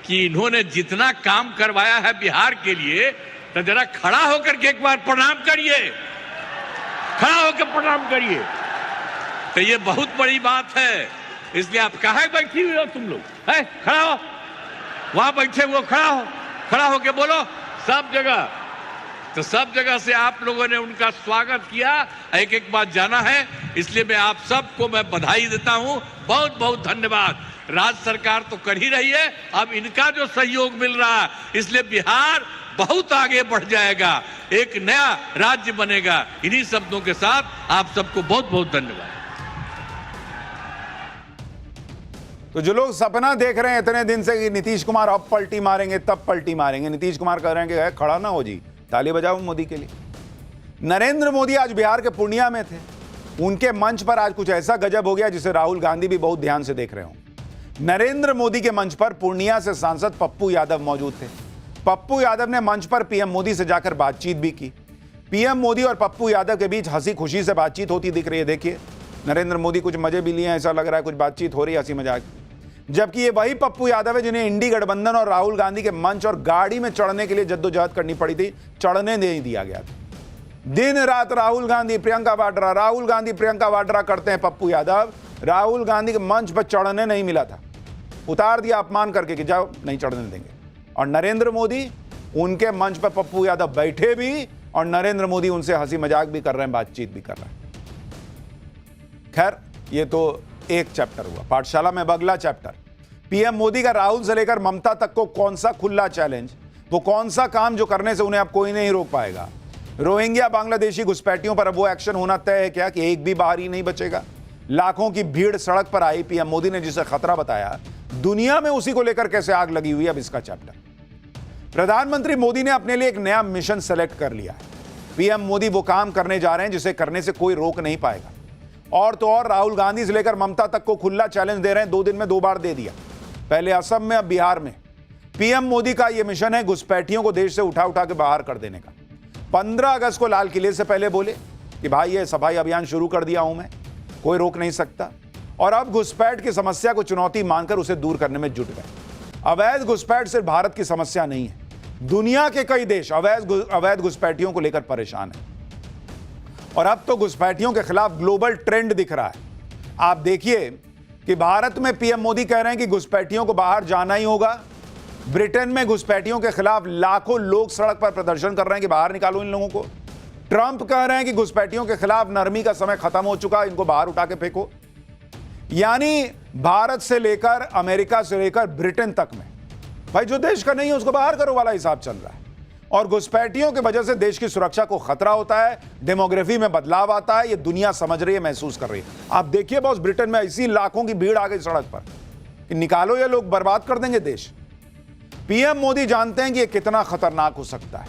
कि इन्होंने जितना काम करवाया है बिहार के लिए, तो जरा खड़ा होकर के एक बार प्रणाम करिए, खड़ा होकर प्रणाम करिए। तो ये बहुत बड़ी बात है, इसलिए आप कहाँ बैठी हुई हो तुम लोग, है खड़ा हो, वहां बैठे हुए खड़ा होके बोलो सब जगह। तो सब जगह से आप लोगों ने उनका स्वागत किया, एक एक बात जाना है, इसलिए मैं आप सबको मैं बधाई देता हूं, बहुत बहुत धन्यवाद। राज्य सरकार तो कर ही रही है, अब इनका जो सहयोग मिल रहा है, इसलिए बिहार बहुत आगे बढ़ जाएगा, एक नया राज्य बनेगा। इन्हीं शब्दों के साथ आप सबको बहुत बहुत धन्यवाद। तो जो लोग सपना देख रहे हैं इतने दिन से कि नीतीश कुमार अब पलटी मारेंगे तब पलटी मारेंगे, नीतीश कुमार कह रहे हैं कि खड़ा ना हो जी, ताली बजाओ मोदी के लिए। नरेंद्र मोदी आज बिहार के पूर्णिया में थे, उनके मंच पर आज कुछ ऐसा गजब हो गया जिसे राहुल गांधी भी बहुत ध्यान से देख रहे हो। नरेंद्र मोदी के मंच पर पूर्णिया से सांसद पप्पू यादव मौजूद थे। पप्पू यादव ने मंच पर पीएम मोदी से जाकर बातचीत भी की। पीएम मोदी और पप्पू यादव के बीच हंसी खुशी से बातचीत होती दिख रही है। देखिए नरेंद्र मोदी कुछ मजे भी लिए हैं, ऐसा लग रहा है कुछ बातचीत हो रही है हंसी मजाक। जबकि ये वही पप्पू यादव है जिन्हें इंडी गठबंधन और राहुल गांधी के मंच और गाड़ी में चढ़ने के लिए जद्दोजहद करनी पड़ी थी, चढ़ने नहीं दिया गया था। दिन रात राहुल गांधी प्रियंका वाड्रा, राहुल गांधी प्रियंका वाड्रा करते हैं पप्पू यादव, राहुल गांधी के मंच पर चढ़ने नहीं मिला था, उतार दिया अपमान करके कि जाओ नहीं चढ़ने देंगे। और नरेंद्र मोदी उनके मंच पर पप्पू यादव बैठे भी और नरेंद्र मोदी उनसे हंसी मजाक भी कर रहे हैं, बातचीत भी कर रहे हैं। खैर ये तो एक चैप्टर हुआ, पाठशाला में अगला चैप्टर। पीएम मोदी का राहुल से लेकर ममता तक को कौन सा खुला चैलेंज, वो कौन सा काम जो करने से उन्हें अब कोई नहीं रोक पाएगा। रोहिंग्या बांग्लादेशी घुसपैठियों पर अब वो एक्शन होना तय है क्या कि एक भी बाहरी नहीं बचेगा। लाखों की भीड़ सड़क पर आई, पीएम मोदी ने जिसे खतरा बताया, दुनिया में उसी को लेकर कैसे आग लगी हुई है, अब इसका चैप्टर। प्रधानमंत्री मोदी ने अपने लिए एक नया मिशन सेलेक्ट कर लिया है। पीएम मोदी वो काम करने जा रहे हैं जिसे करने से कोई रोक नहीं पाएगा। और तो और राहुल गांधी से लेकर ममता तक को खुला चैलेंज दे रहे हैं, 2 दिन में 2 बार दे दिया, पहले असम में अब बिहार में। पीएम मोदी का यह मिशन है घुसपैठियों को देश से उठा उठा के बाहर कर देने का। 15 अगस्त को लाल किले से पहले बोले कि भाई ये सफाई अभियान शुरू कर दिया हूं मैं, कोई रोक नहीं सकता। और अब घुसपैठ की समस्या को चुनौती मानकर उसे दूर करने में जुट गए। अवैध घुसपैठ सिर्फ भारत की समस्या नहीं है, दुनिया के कई देश अवैध घुसपैठियों को लेकर परेशान है। और अब तो घुसपैठियों के खिलाफ ग्लोबल ट्रेंड दिख रहा है। आप देखिए कि भारत में पीएम मोदी कह रहे हैं कि घुसपैठियों को बाहर जाना ही होगा। ब्रिटेन में घुसपैठियों के खिलाफ लाखों लोग सड़क पर प्रदर्शन कर रहे हैं कि बाहर निकालो इन लोगों को। ट्रंप कह रहे हैं कि घुसपैठियों के खिलाफ नरमी का समय खत्म हो चुका, इनको बाहर उठा के फेंको। यानी भारत से लेकर अमेरिका से लेकर ब्रिटेन तक में भाई जो देश का नहीं है उसको बाहर करो वाला हिसाब चल रहा है। और घुसपैठियों की वजह से देश की सुरक्षा को खतरा होता है, डेमोग्राफी में बदलाव आता है, ये दुनिया समझ रही है, महसूस कर रही है। आप देखिए बॉस, ब्रिटेन में ऐसी लाखों की भीड़ आ गई सड़क पर कि निकालो ये लोग बर्बाद कर देंगे देश। पीएम मोदी जानते हैं कि ये कितना खतरनाक हो सकता है,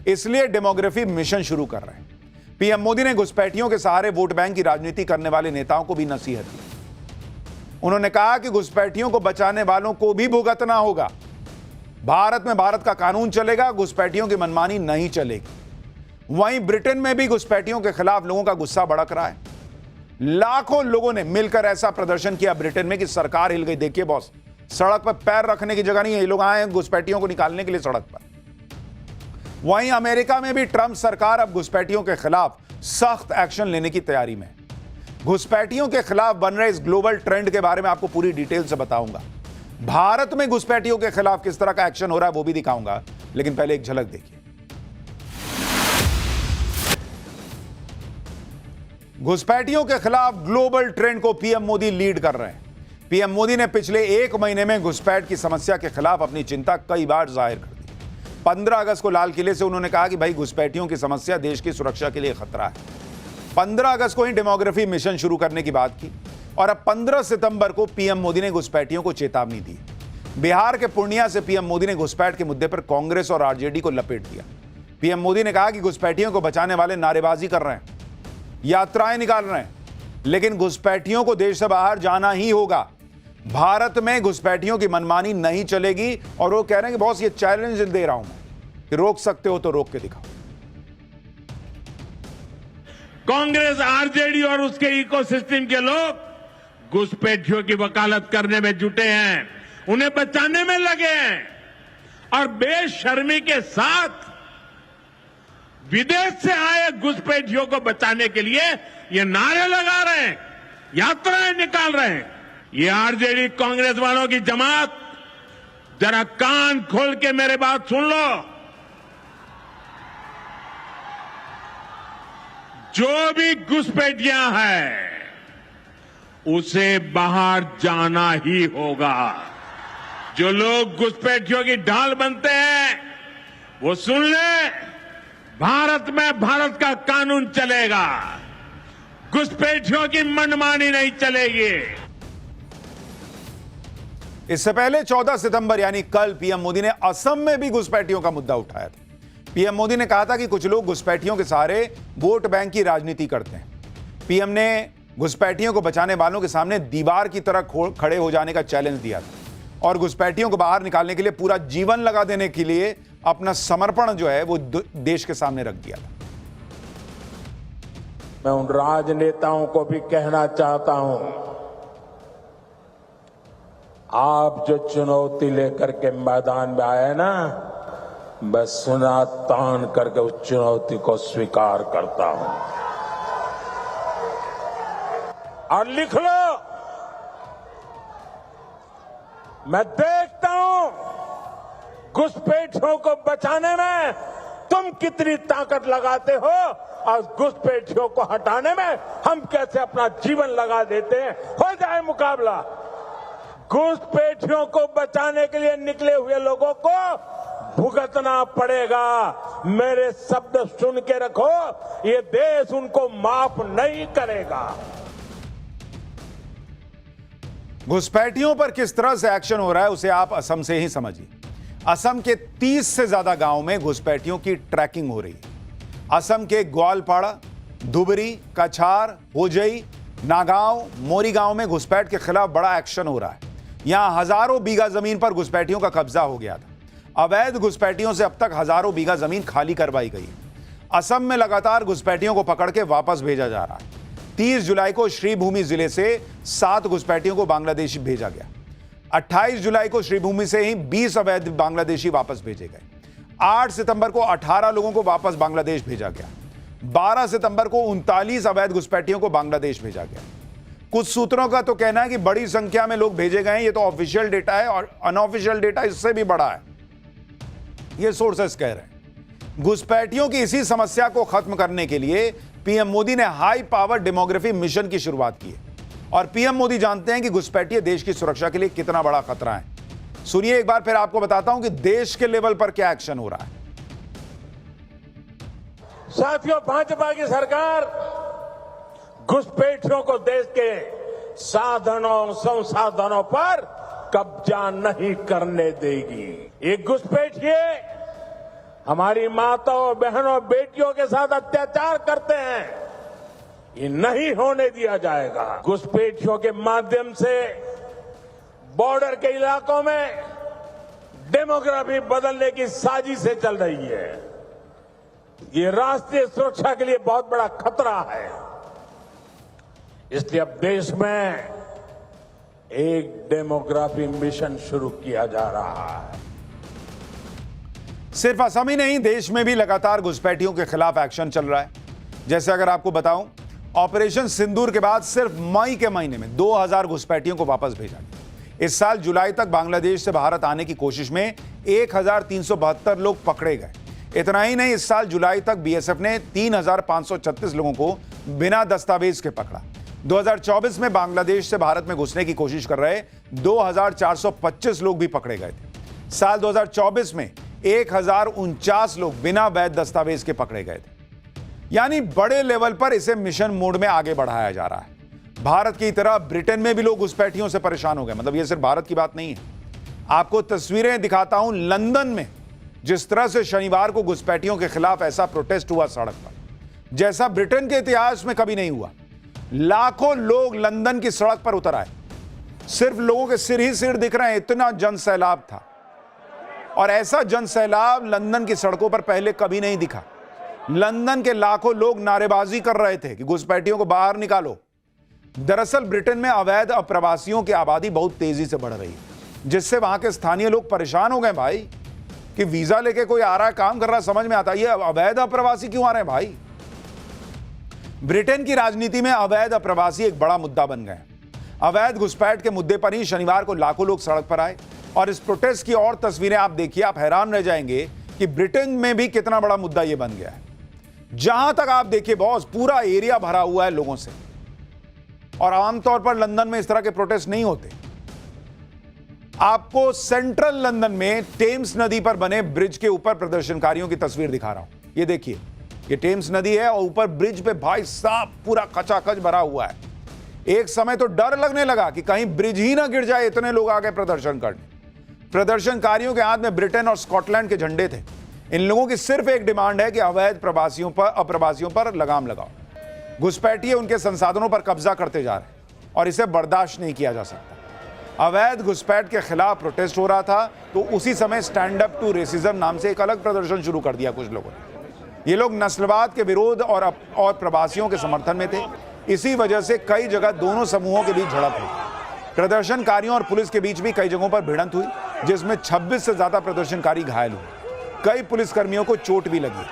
इसलिए डेमोग्राफी मिशन शुरू कर रहे हैं। पीएम मोदी ने घुसपैठियों के सहारे वोट बैंक की राजनीति करने वाले नेताओं को भी नसीहत दी। उन्होंने कहा कि घुसपैठियों को बचाने वालों को भी भुगतना होगा। भारत में भारत का कानून चलेगा, घुसपैठियों की मनमानी नहीं चलेगी। वहीं ब्रिटेन में भी घुसपैठियों के खिलाफ लोगों का गुस्सा भड़क रहा है। लाखों लोगों ने मिलकर ऐसा प्रदर्शन किया ब्रिटेन में कि सरकार हिल गई। देखिए बॉस, सड़क पर पैर रखने की जगह नहीं है, ये लोग आए हैं घुसपैठियों को निकालने के लिए सड़क पर। वहीं अमेरिका में भी ट्रंप सरकार अब घुसपैठियों के खिलाफ सख्त एक्शन लेने की तैयारी में है। घुसपैठियों के खिलाफ बन रहे इस ग्लोबल ट्रेंड के बारे में आपको पूरी डिटेल से बताऊंगा। भारत में घुसपैठियों के खिलाफ किस तरह का एक्शन हो रहा है वो भी दिखाऊंगा, लेकिन पहले एक झलक देखिए। घुसपैठियों के खिलाफ ग्लोबल ट्रेंड को पीएम मोदी लीड कर रहे हैं। पीएम मोदी ने पिछले 1 महीने में घुसपैठ की समस्या के खिलाफ अपनी चिंता कई बार जाहिर कर दी। 15 अगस्त को लाल किले से उन्होंने कहा कि भाई घुसपैठियों की समस्या देश की सुरक्षा के लिए खतरा है। 15 अगस्त को ही डेमोग्राफी मिशन शुरू करने की बात की और अब 15 सितंबर को पीएम मोदी ने घुसपैठियों को चेतावनी दी। बिहार के पूर्णिया से पीएम मोदी ने घुसपैठ के मुद्दे पर कांग्रेस और आरजेडी को लपेट दिया। पीएम मोदी ने कहा कि घुसपैठियों को बचाने वाले नारेबाजी कर रहे हैं, यात्राएं निकाल रहे हैं, लेकिन घुसपैठियों को देश से बाहर जाना ही होगा। भारत में घुसपैठियों की मनमानी नहीं चलेगी और वो कह रहे हैं कि बॉस ये चैलेंज दे रहा हूं मैं कि रोक सकते हो तो रोक के दिखाओ। कांग्रेस, आरजेडी और उसके इकोसिस्टम के लोग घुसपैठियों की वकालत करने में जुटे हैं, उन्हें बचाने में लगे हैं और बेशर्मी के साथ विदेश से आए घुसपैठियों को बचाने के लिए ये नारे लगा रहे हैं, यात्राएं निकाल रहे हैं। ये आरजेडी कांग्रेस वालों की जमात, जरा कान खोल के मेरे बात सुन लो। जो भी घुसपैठियां हैं उसे बाहर जाना ही होगा। जो लोग घुसपैठियों की ढाल बनते हैं वो सुन ले, भारत में भारत का कानून चलेगा, घुसपैठियों की मनमानी नहीं चलेगी। इससे पहले 14 सितंबर यानी कल पीएम मोदी ने असम में भी घुसपैठियों का मुद्दा उठाया था। पीएम मोदी ने कहा था कि कुछ लोग घुसपैठियों के सहारे वोट बैंक की राजनीति करते हैं। पीएम ने घुसपैठियों को बचाने वालों के सामने दीवार की तरह खड़े हो जाने का चैलेंज दिया था और घुसपैठियों को बाहर निकालने के लिए पूरा जीवन लगा देने के लिए अपना समर्पण जो है वो देश के सामने रख दिया था। मैं उन राजनेताओं को भी कहना चाहता हूं, आप जो चुनौती लेकर के मैदान में आए ना, मैं सुना तान करके उस चुनौती को स्वीकार करता हूं। और लिख लो, मैं देखता हूं घुसपैठियों को बचाने में तुम कितनी ताकत लगाते हो और घुसपैठियों को हटाने में हम कैसे अपना जीवन लगा देते हैं। हो जाए मुकाबला। घुसपैठियों को बचाने के लिए निकले हुए लोगों को भुगतना पड़ेगा। मेरे शब्द सुन के रखो, ये देश उनको माफ नहीं करेगा। घुसपैठियों पर किस तरह से एक्शन हो रहा है उसे आप असम से ही समझिए। असम के 30 से ज्यादा गांवों में घुसपैठियों की ट्रैकिंग हो रही है। असम के ग्वालपाड़ा, धुबरी, कछार, होजई, नागांव, मोरीगांव में घुसपैठ के खिलाफ बड़ा एक्शन हो रहा है। यहां हजारों बीघा जमीन पर घुसपैठियों का कब्जा हो गया था। अवैध घुसपैठियों से अब तक हजारों बीघा जमीन खाली करवाई गई। असम में लगातार घुसपैठियों को पकड़ के वापस भेजा जा रहा है। 30 जुलाई को श्रीभूमि जिले से 7 घुसपैठियों को बांग्लादेश भेजा गया। 28 जुलाई को श्रीभूमि से ही 20 अवैध बांग्लादेशी वापस भेजे गए। 8 सितंबर को 18 लोगों को वापस बांग्लादेश भेजा गया। 12 सितंबर को 39 अवैध घुसपैठियों को बांग्लादेश भेजा गया। कुछ सूत्रों का तो कहना है कि बड़ी संख्या में लोग भेजे गए हैं। ये तो ऑफिशियल डेटा है और अनऑफिशियल डेटा इससे भी बड़ा है, ये सोर्सेस कह रहे हैं। घुसपैठियों की इसी समस्या को खत्म करने के लिए पीएम मोदी ने हाई पावर डेमोग्राफी मिशन की शुरुआत की है और पीएम मोदी जानते हैं कि घुसपैठिए देश की सुरक्षा के लिए कितना बड़ा खतरा है। सुनिए एक बार फिर आपको बताता हूं कि देश के लेवल पर क्या एक्शन हो रहा है। साथियों, भाजपा की सरकार घुसपैठियों को देश के साधनों संसाधनों पर कब्जा नहीं करने देगी। ये घुसपैठिए हमारी माताओं, बहनों, बेटियों के साथ अत्याचार करते हैं, ये नहीं होने दिया जाएगा। घुसपैठियों के माध्यम से बॉर्डर के इलाकों में डेमोग्राफी बदलने की साजिशें चल रही है। ये राष्ट्रीय सुरक्षा के लिए बहुत बड़ा खतरा है। इसलिए अब देश में एक डेमोग्राफी मिशन शुरू किया जा रहा है। सिर्फ असम ही नहीं, देश में भी लगातार घुसपैठियों के खिलाफ एक्शन चल रहा है। जैसे अगर आपको बताऊं, ऑपरेशन सिंदूर के बाद सिर्फ मई के महीने में 2000 घुसपैठियों को वापस भेजा गया। इस साल जुलाई तक बांग्लादेश से भारत आने की कोशिश में 1372 लोग पकड़े गए। इतना ही नहीं, इस साल जुलाई तक बीएसएफ ने 3536 लोगों को बिना दस्तावेज के पकड़ा। 2024 में बांग्लादेश से भारत में घुसने की कोशिश कर रहे 2425 लोग भी पकड़े गए थे। साल 2024 में 1049 लोग बिना वैध दस्तावेज के पकड़े गए थे। यानी बड़े लेवल पर इसे मिशन मोड में आगे बढ़ाया जा रहा है। भारत की तरह ब्रिटेन में भी लोग घुसपैठियों से परेशान हो गए। मतलब ये सिर्फ भारत की बात नहीं है। आपको तस्वीरें दिखाता हूं लंदन में, जिस तरह से शनिवार को घुसपैठियों के खिलाफ ऐसा प्रोटेस्ट हुआ सड़क पर, जैसा ब्रिटेन के इतिहास में कभी नहीं हुआ। लाखों लोग लंदन की सड़क पर उतर आए। सिर्फ लोगों के सिर ही सिर दिख रहे हैं, इतना जन सैलाब था। और ऐसा जन सैलाब लंदन की सड़कों पर पहले कभी नहीं दिखा। लंदन के लाखों लोग नारेबाजी कर रहे थे कि घुसपैठियों को बाहर निकालो। दरअसल ब्रिटेन में अवैध अप्रवासियों की आबादी बहुत तेजी से बढ़ रही है, जिससे वहां के स्थानीय लोग परेशान हो गए भाई कि वीजा लेके कोई आ रहा है, काम कर रहा है, समझ में आता है ये अवैध अप्रवासी क्यों आ रहे हैं भाई। ब्रिटेन की राजनीति में अवैध अप्रवासी एक बड़ा मुद्दा बन गए। अवैध घुसपैठ के मुद्दे पर ही शनिवार को लाखों लोग सड़क पर आए और इस प्रोटेस्ट की और तस्वीरें आप देखिए, आप हैरान रह जाएंगे कि ब्रिटेन में भी कितना बड़ा मुद्दा यह बन गया है। जहां तक आप देखिए बॉस, पूरा एरिया भरा हुआ है लोगों से। और आमतौर पर लंदन में इस तरह के प्रोटेस्ट नहीं होते। आपको सेंट्रल लंदन में टेम्स नदी पर बने ब्रिज के ऊपर प्रदर्शनकारियों की तस्वीर दिखा रहा हूं। ये देखिए, ये टेम्स नदी है और ऊपर ब्रिज पे भाई साहब पूरा खचाखच भरा हुआ है। एक समय तो डर लगने लगा कि कहीं ब्रिज ही ना गिर जाए, इतने लोग आ गए प्रदर्शन करने। प्रदर्शनकारियों के हाथ में ब्रिटेन और स्कॉटलैंड के झंडे थे। इन लोगों की सिर्फ एक डिमांड है कि अवैध अप्रवासियों पर लगाम लगाओ। घुसपैठिए उनके संसाधनों पर कब्जा करते जा रहे हैं और इसे बर्दाश्त नहीं किया जा सकता। अवैध घुसपैठ के खिलाफ प्रोटेस्ट हो रहा था तो उसी समय स्टैंड अप टू रेसिज्म नाम से एक अलग प्रदर्शन शुरू कर दिया कुछ लोगों ने। ये लोग नस्लवाद के विरोध और प्रवासियों के समर्थन में थे। इसी वजह से कई जगह दोनों समूहों के बीच झड़प हुई। प्रदर्शनकारियों और पुलिस के बीच भी कई जगहों पर भिड़ंत हुई, जिसमें 26 से ज्यादा प्रदर्शनकारी घायल हुए। कई पुलिसकर्मियों को चोट भी लगी।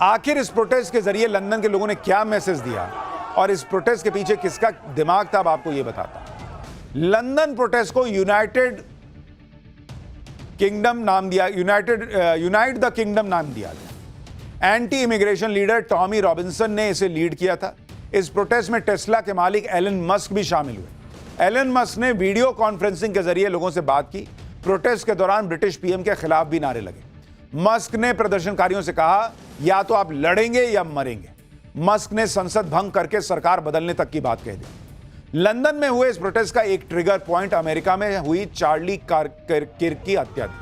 आखिर इस प्रोटेस्ट के जरिए लंदन के लोगों ने क्या मैसेज दिया और इस प्रोटेस्ट के पीछे किसका दिमाग था, अब आपको यह बताता हूं। लंदन प्रोटेस्ट को यूनाइट द किंगडम नाम दिया गया। Anti immigration leader Tommy Robinson ने इसे लीड किया था। इस प्रोटेस्ट में टेस्ला के मालिक एलन मस्क भी शामिल हुए। एलन मस्क ने वीडियो कॉन्फ्रेंसिंग के जरिए लोगों से बात की। प्रोटेस्ट के दौरान ब्रिटिश पीएम के खिलाफ भी नारे लगे। मस्क ने प्रदर्शनकारियों से कहा, या तो आप लड़ेंगे या मरेंगे। मस्क ने संसद भंग करके सरकार बदलने तक की बात कह दी। लंदन में हुए इस प्रोटेस्ट का एक ट्रिगर पॉइंट अमेरिका में हुई चार्ली किर्क की हत्या थी।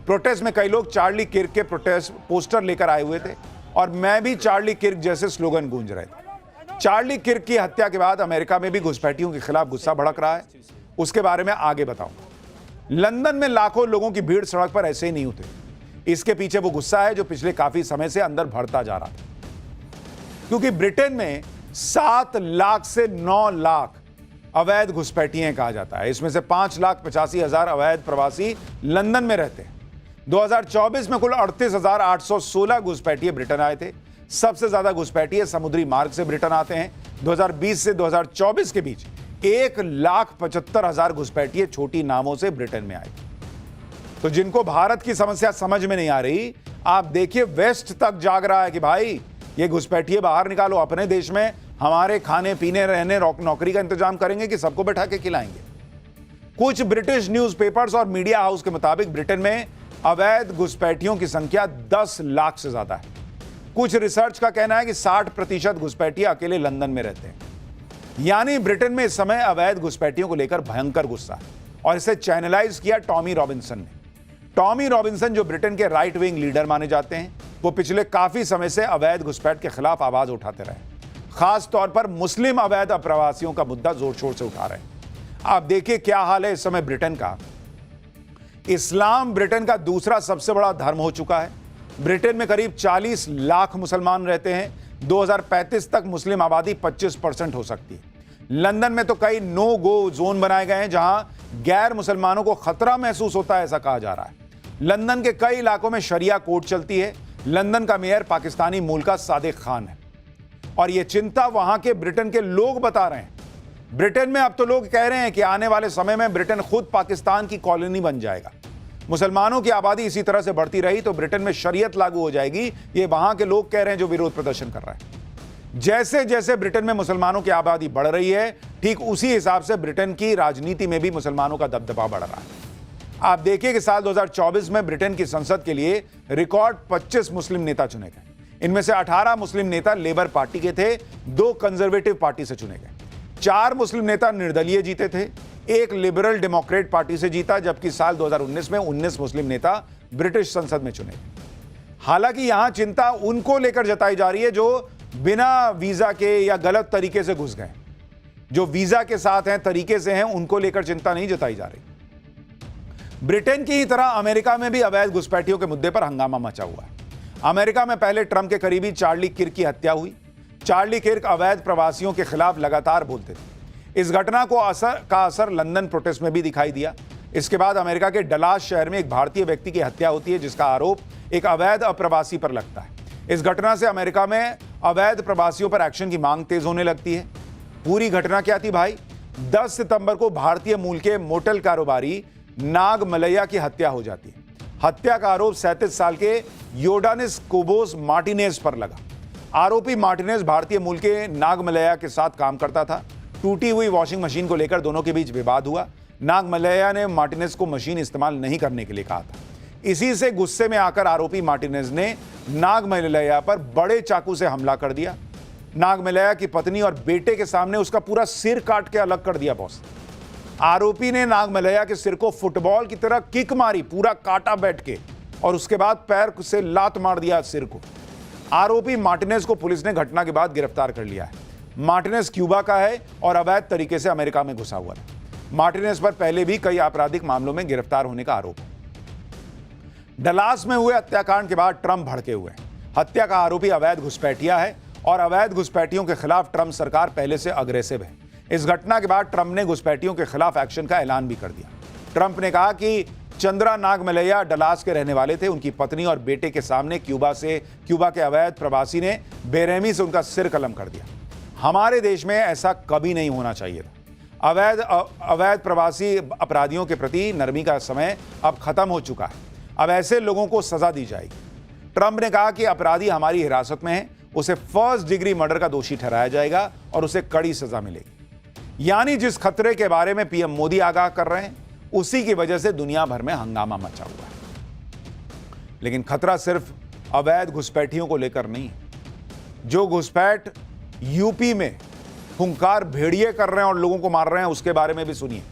प्रोटेस्ट में कई लोग चार्ली किर्क के प्रोटेस्ट पोस्टर लेकर आए हुए थे और मैं भी चार्ली किर्क जैसे स्लोगन गूंज रहे थे। चार्ली किर्क की हत्या के बाद अमेरिका में भी घुसपैठियों के खिलाफ गुस्सा भड़क रहा है। उसके बारे में आगे बताऊंगा। लंदन में लाखों लोगों की भीड़ सड़क पर ऐसे ही नहीं उतरी। इसके पीछे वो गुस्सा है जो पिछले काफी समय से अंदर भरता जा रहा था, क्योंकि ब्रिटेन में 7 लाख से 9 लाख अवैध घुसपैठिए कहा जाता है। इसमें से 5,85,000 अवैध प्रवासी लंदन में रहते हैं। 2024 में कुल 38,816 घुसपैठिए ब्रिटेन आए थे। सबसे ज्यादा घुसपैठिए समुद्री मार्ग से ब्रिटेन आते हैं। 2020 से 2024 के बीच 1,75,000 घुसपैठिए छोटी नावों से ब्रिटेन में आए। तो जिनको भारत की समस्या समझ में नहीं आ रही, आप देखिए वेस्ट तक जाग रहा है कि भाई ये घुसपैठिए बाहर निकालो। अपने देश में हमारे खाने पीने रहने नौकरी का इंतजाम करेंगे कि सबको बैठा के खिलाएंगे। कुछ ब्रिटिश न्यूज़पेपर्स और मीडिया हाउस के मुताबिक ब्रिटेन में अवैध घुसपैठियों की संख्या 10 लाख से ज्यादा है। कुछ रिसर्च का कहना है कि 60% घुसपैठिए अकेले लंदन में रहते हैं। यानी ब्रिटेन में इस समय अवैध घुसपैठियों को लेकर भयंकर गुस्सा है और इसे चैनलाइज किया टॉमी रॉबिन्सन ने। टॉमी रॉबिन्सन जो ब्रिटेन के राइट विंग लीडर माने जाते हैं, वो पिछले काफी समय से अवैध घुसपैठ के खिलाफ आवाज उठाते रहे। खास तौर पर मुस्लिम अवैध अप्रवासियों का मुद्दा जोर शोर से उठा रहे हैं। आप देखिए क्या हाल है इस समय ब्रिटेन का। इस्लाम ब्रिटेन का दूसरा सबसे बड़ा धर्म हो चुका है। ब्रिटेन में करीब 40 लाख मुसलमान रहते हैं। 2035 तक मुस्लिम आबादी 25% हो सकती है। लंदन में तो कई नो गो जोन बनाए गए हैं जहां गैर मुसलमानों को खतरा महसूस होता है, ऐसा कहा जा रहा है। लंदन के कई इलाकों में शरिया कोर्ट चलती है। लंदन का मेयर पाकिस्तानी मूल का सादिक खान है और यह चिंता वहां के ब्रिटेन के लोग बता रहे हैं। ब्रिटेन में अब तो लोग कह रहे हैं कि आने वाले समय में ब्रिटेन खुद पाकिस्तान की कॉलोनी बन जाएगा। मुसलमानों की आबादी इसी तरह से बढ़ती रही तो ब्रिटेन में शरीयत लागू हो जाएगी, ये वहां के लोग कह रहे हैं जो विरोध प्रदर्शन कर रहे हैं। जैसे जैसे ब्रिटेन में मुसलमानों की आबादी बढ़ रही है, ठीक उसी हिसाब से ब्रिटेन की राजनीति में भी मुसलमानों का दबदबा बढ़ रहा है। आप देखिए कि साल 2024 में ब्रिटेन की संसद के लिए रिकॉर्ड 25 मुस्लिम नेता चुने गए। इनमें से 18 मुस्लिम नेता लेबर पार्टी के थे, 2 कंजर्वेटिव पार्टी से चुने गए, 4 मुस्लिम नेता निर्दलीय जीते थे, 1 लिबरल डेमोक्रेट पार्टी से जीता, जबकि साल 2019 में 19 मुस्लिम नेता ब्रिटिश संसद में चुने गए। हालांकि यहां चिंता उनको लेकर जताई जा रही है जो बिना वीजा के या गलत तरीके से घुस गए। जो वीजा के साथ हैं, तरीके से हैं, उनको लेकर चिंता नहीं जताई जा रही। ब्रिटेन की ही तरह अमेरिका में भी अवैध घुसपैठियों के मुद्दे पर हंगामा मचा हुआ है। अमेरिका में पहले ट्रंप के करीबी चार्ली किर्क की हत्या हुई। चार्ली किर्क अवैध प्रवासियों के खिलाफ लगातार बोलते थे। इस घटना को असर लंदन प्रोटेस्ट में भी दिखाई दिया। इसके बाद अमेरिका के डलास शहर में एक भारतीय व्यक्ति की हत्या होती है, जिसका आरोप एक अवैध अप्रवासी पर लगता है। इस घटना से अमेरिका में अवैध प्रवासियों पर एक्शन की मांग तेज होने लगती है। पूरी घटना क्या थी भाई? 10 सितंबर को भारतीय मूल के मोटल कारोबारी नाग मलैया की हत्या हो जाती है। हत्या का आरोप 37 साल के योडानिस कोबोस मार्टिनेज पर लगा। आरोपी मार्टिनेज भारतीय मूल के नाग मलैया के साथ काम करता था। टूटी हुई वॉशिंग मशीन को लेकर दोनों के बीच विवाद हुआ। नाग मलैया ने मार्टिनेज को मशीन इस्तेमाल नहीं करने के लिए कहा था। इसी से गुस्से में आकर आरोपी मार्टिनेज ने नाग मलैया पर बड़े चाकू से हमला कर दिया। नाग मलैया की पत्नी और बेटे के सामने उसका पूरा सिर काट के अलग कर दिया बॉस। आरोपी ने नाग मलैया के सिर को फुटबॉल की तरह किक मारी, पूरा काटा बैठ के, और उसके बाद पैर से लात मार दिया सिर को। आरोपी मार्टिनेज को पुलिस ने घटना के बाद गिरफ्तार कर लिया है। मार्टिनेज क्यूबा का है और अवैध तरीके से अमेरिका में घुसा हुआ था। मार्टिनेज पर पहले भी कई आपराधिक मामलों में गिरफ्तार होने का आरोप है। डलास में हुए हत्याकांड के बाद ट्रंप भड़के हुए हैं। हत्या का आरोपी अवैध घुसपैठिया है और अवैध घुसपैठियों के खिलाफ ट्रंप सरकार पहले से अग्रेसिव है। इस घटना के बाद ट्रंप ने घुसपैठियों के खिलाफ एक्शन का ऐलान भी कर दिया। ट्रंप ने कहा कि चंद्रा नाग मलैया डलास के रहने वाले थे। उनकी पत्नी और बेटे के सामने क्यूबा के अवैध प्रवासी ने बेरहमी से उनका सिर कलम कर दिया। हमारे देश में ऐसा कभी नहीं होना चाहिए था। अवैध प्रवासी अपराधियों के प्रति नरमी का समय अब खत्म हो चुका है। अब ऐसे लोगों को सजा दी जाएगी। ट्रंप ने कहा कि अपराधी हमारी हिरासत में है, उसे फर्स्ट डिग्री मर्डर का दोषी ठहराया जाएगा और उसे कड़ी सजा मिलेगी। यानी जिस खतरे के बारे में पीएम मोदी आगाह कर रहे हैं, उसी की वजह से दुनिया भर में हंगामा मचा हुआ है। लेकिन खतरा सिर्फ अवैध घुसपैठियों को लेकर नहीं है। जो घुसपैठ यूपी में हुंकार भेड़िए कर रहे हैं और लोगों को मार रहे हैं, उसके बारे में भी सुनिए।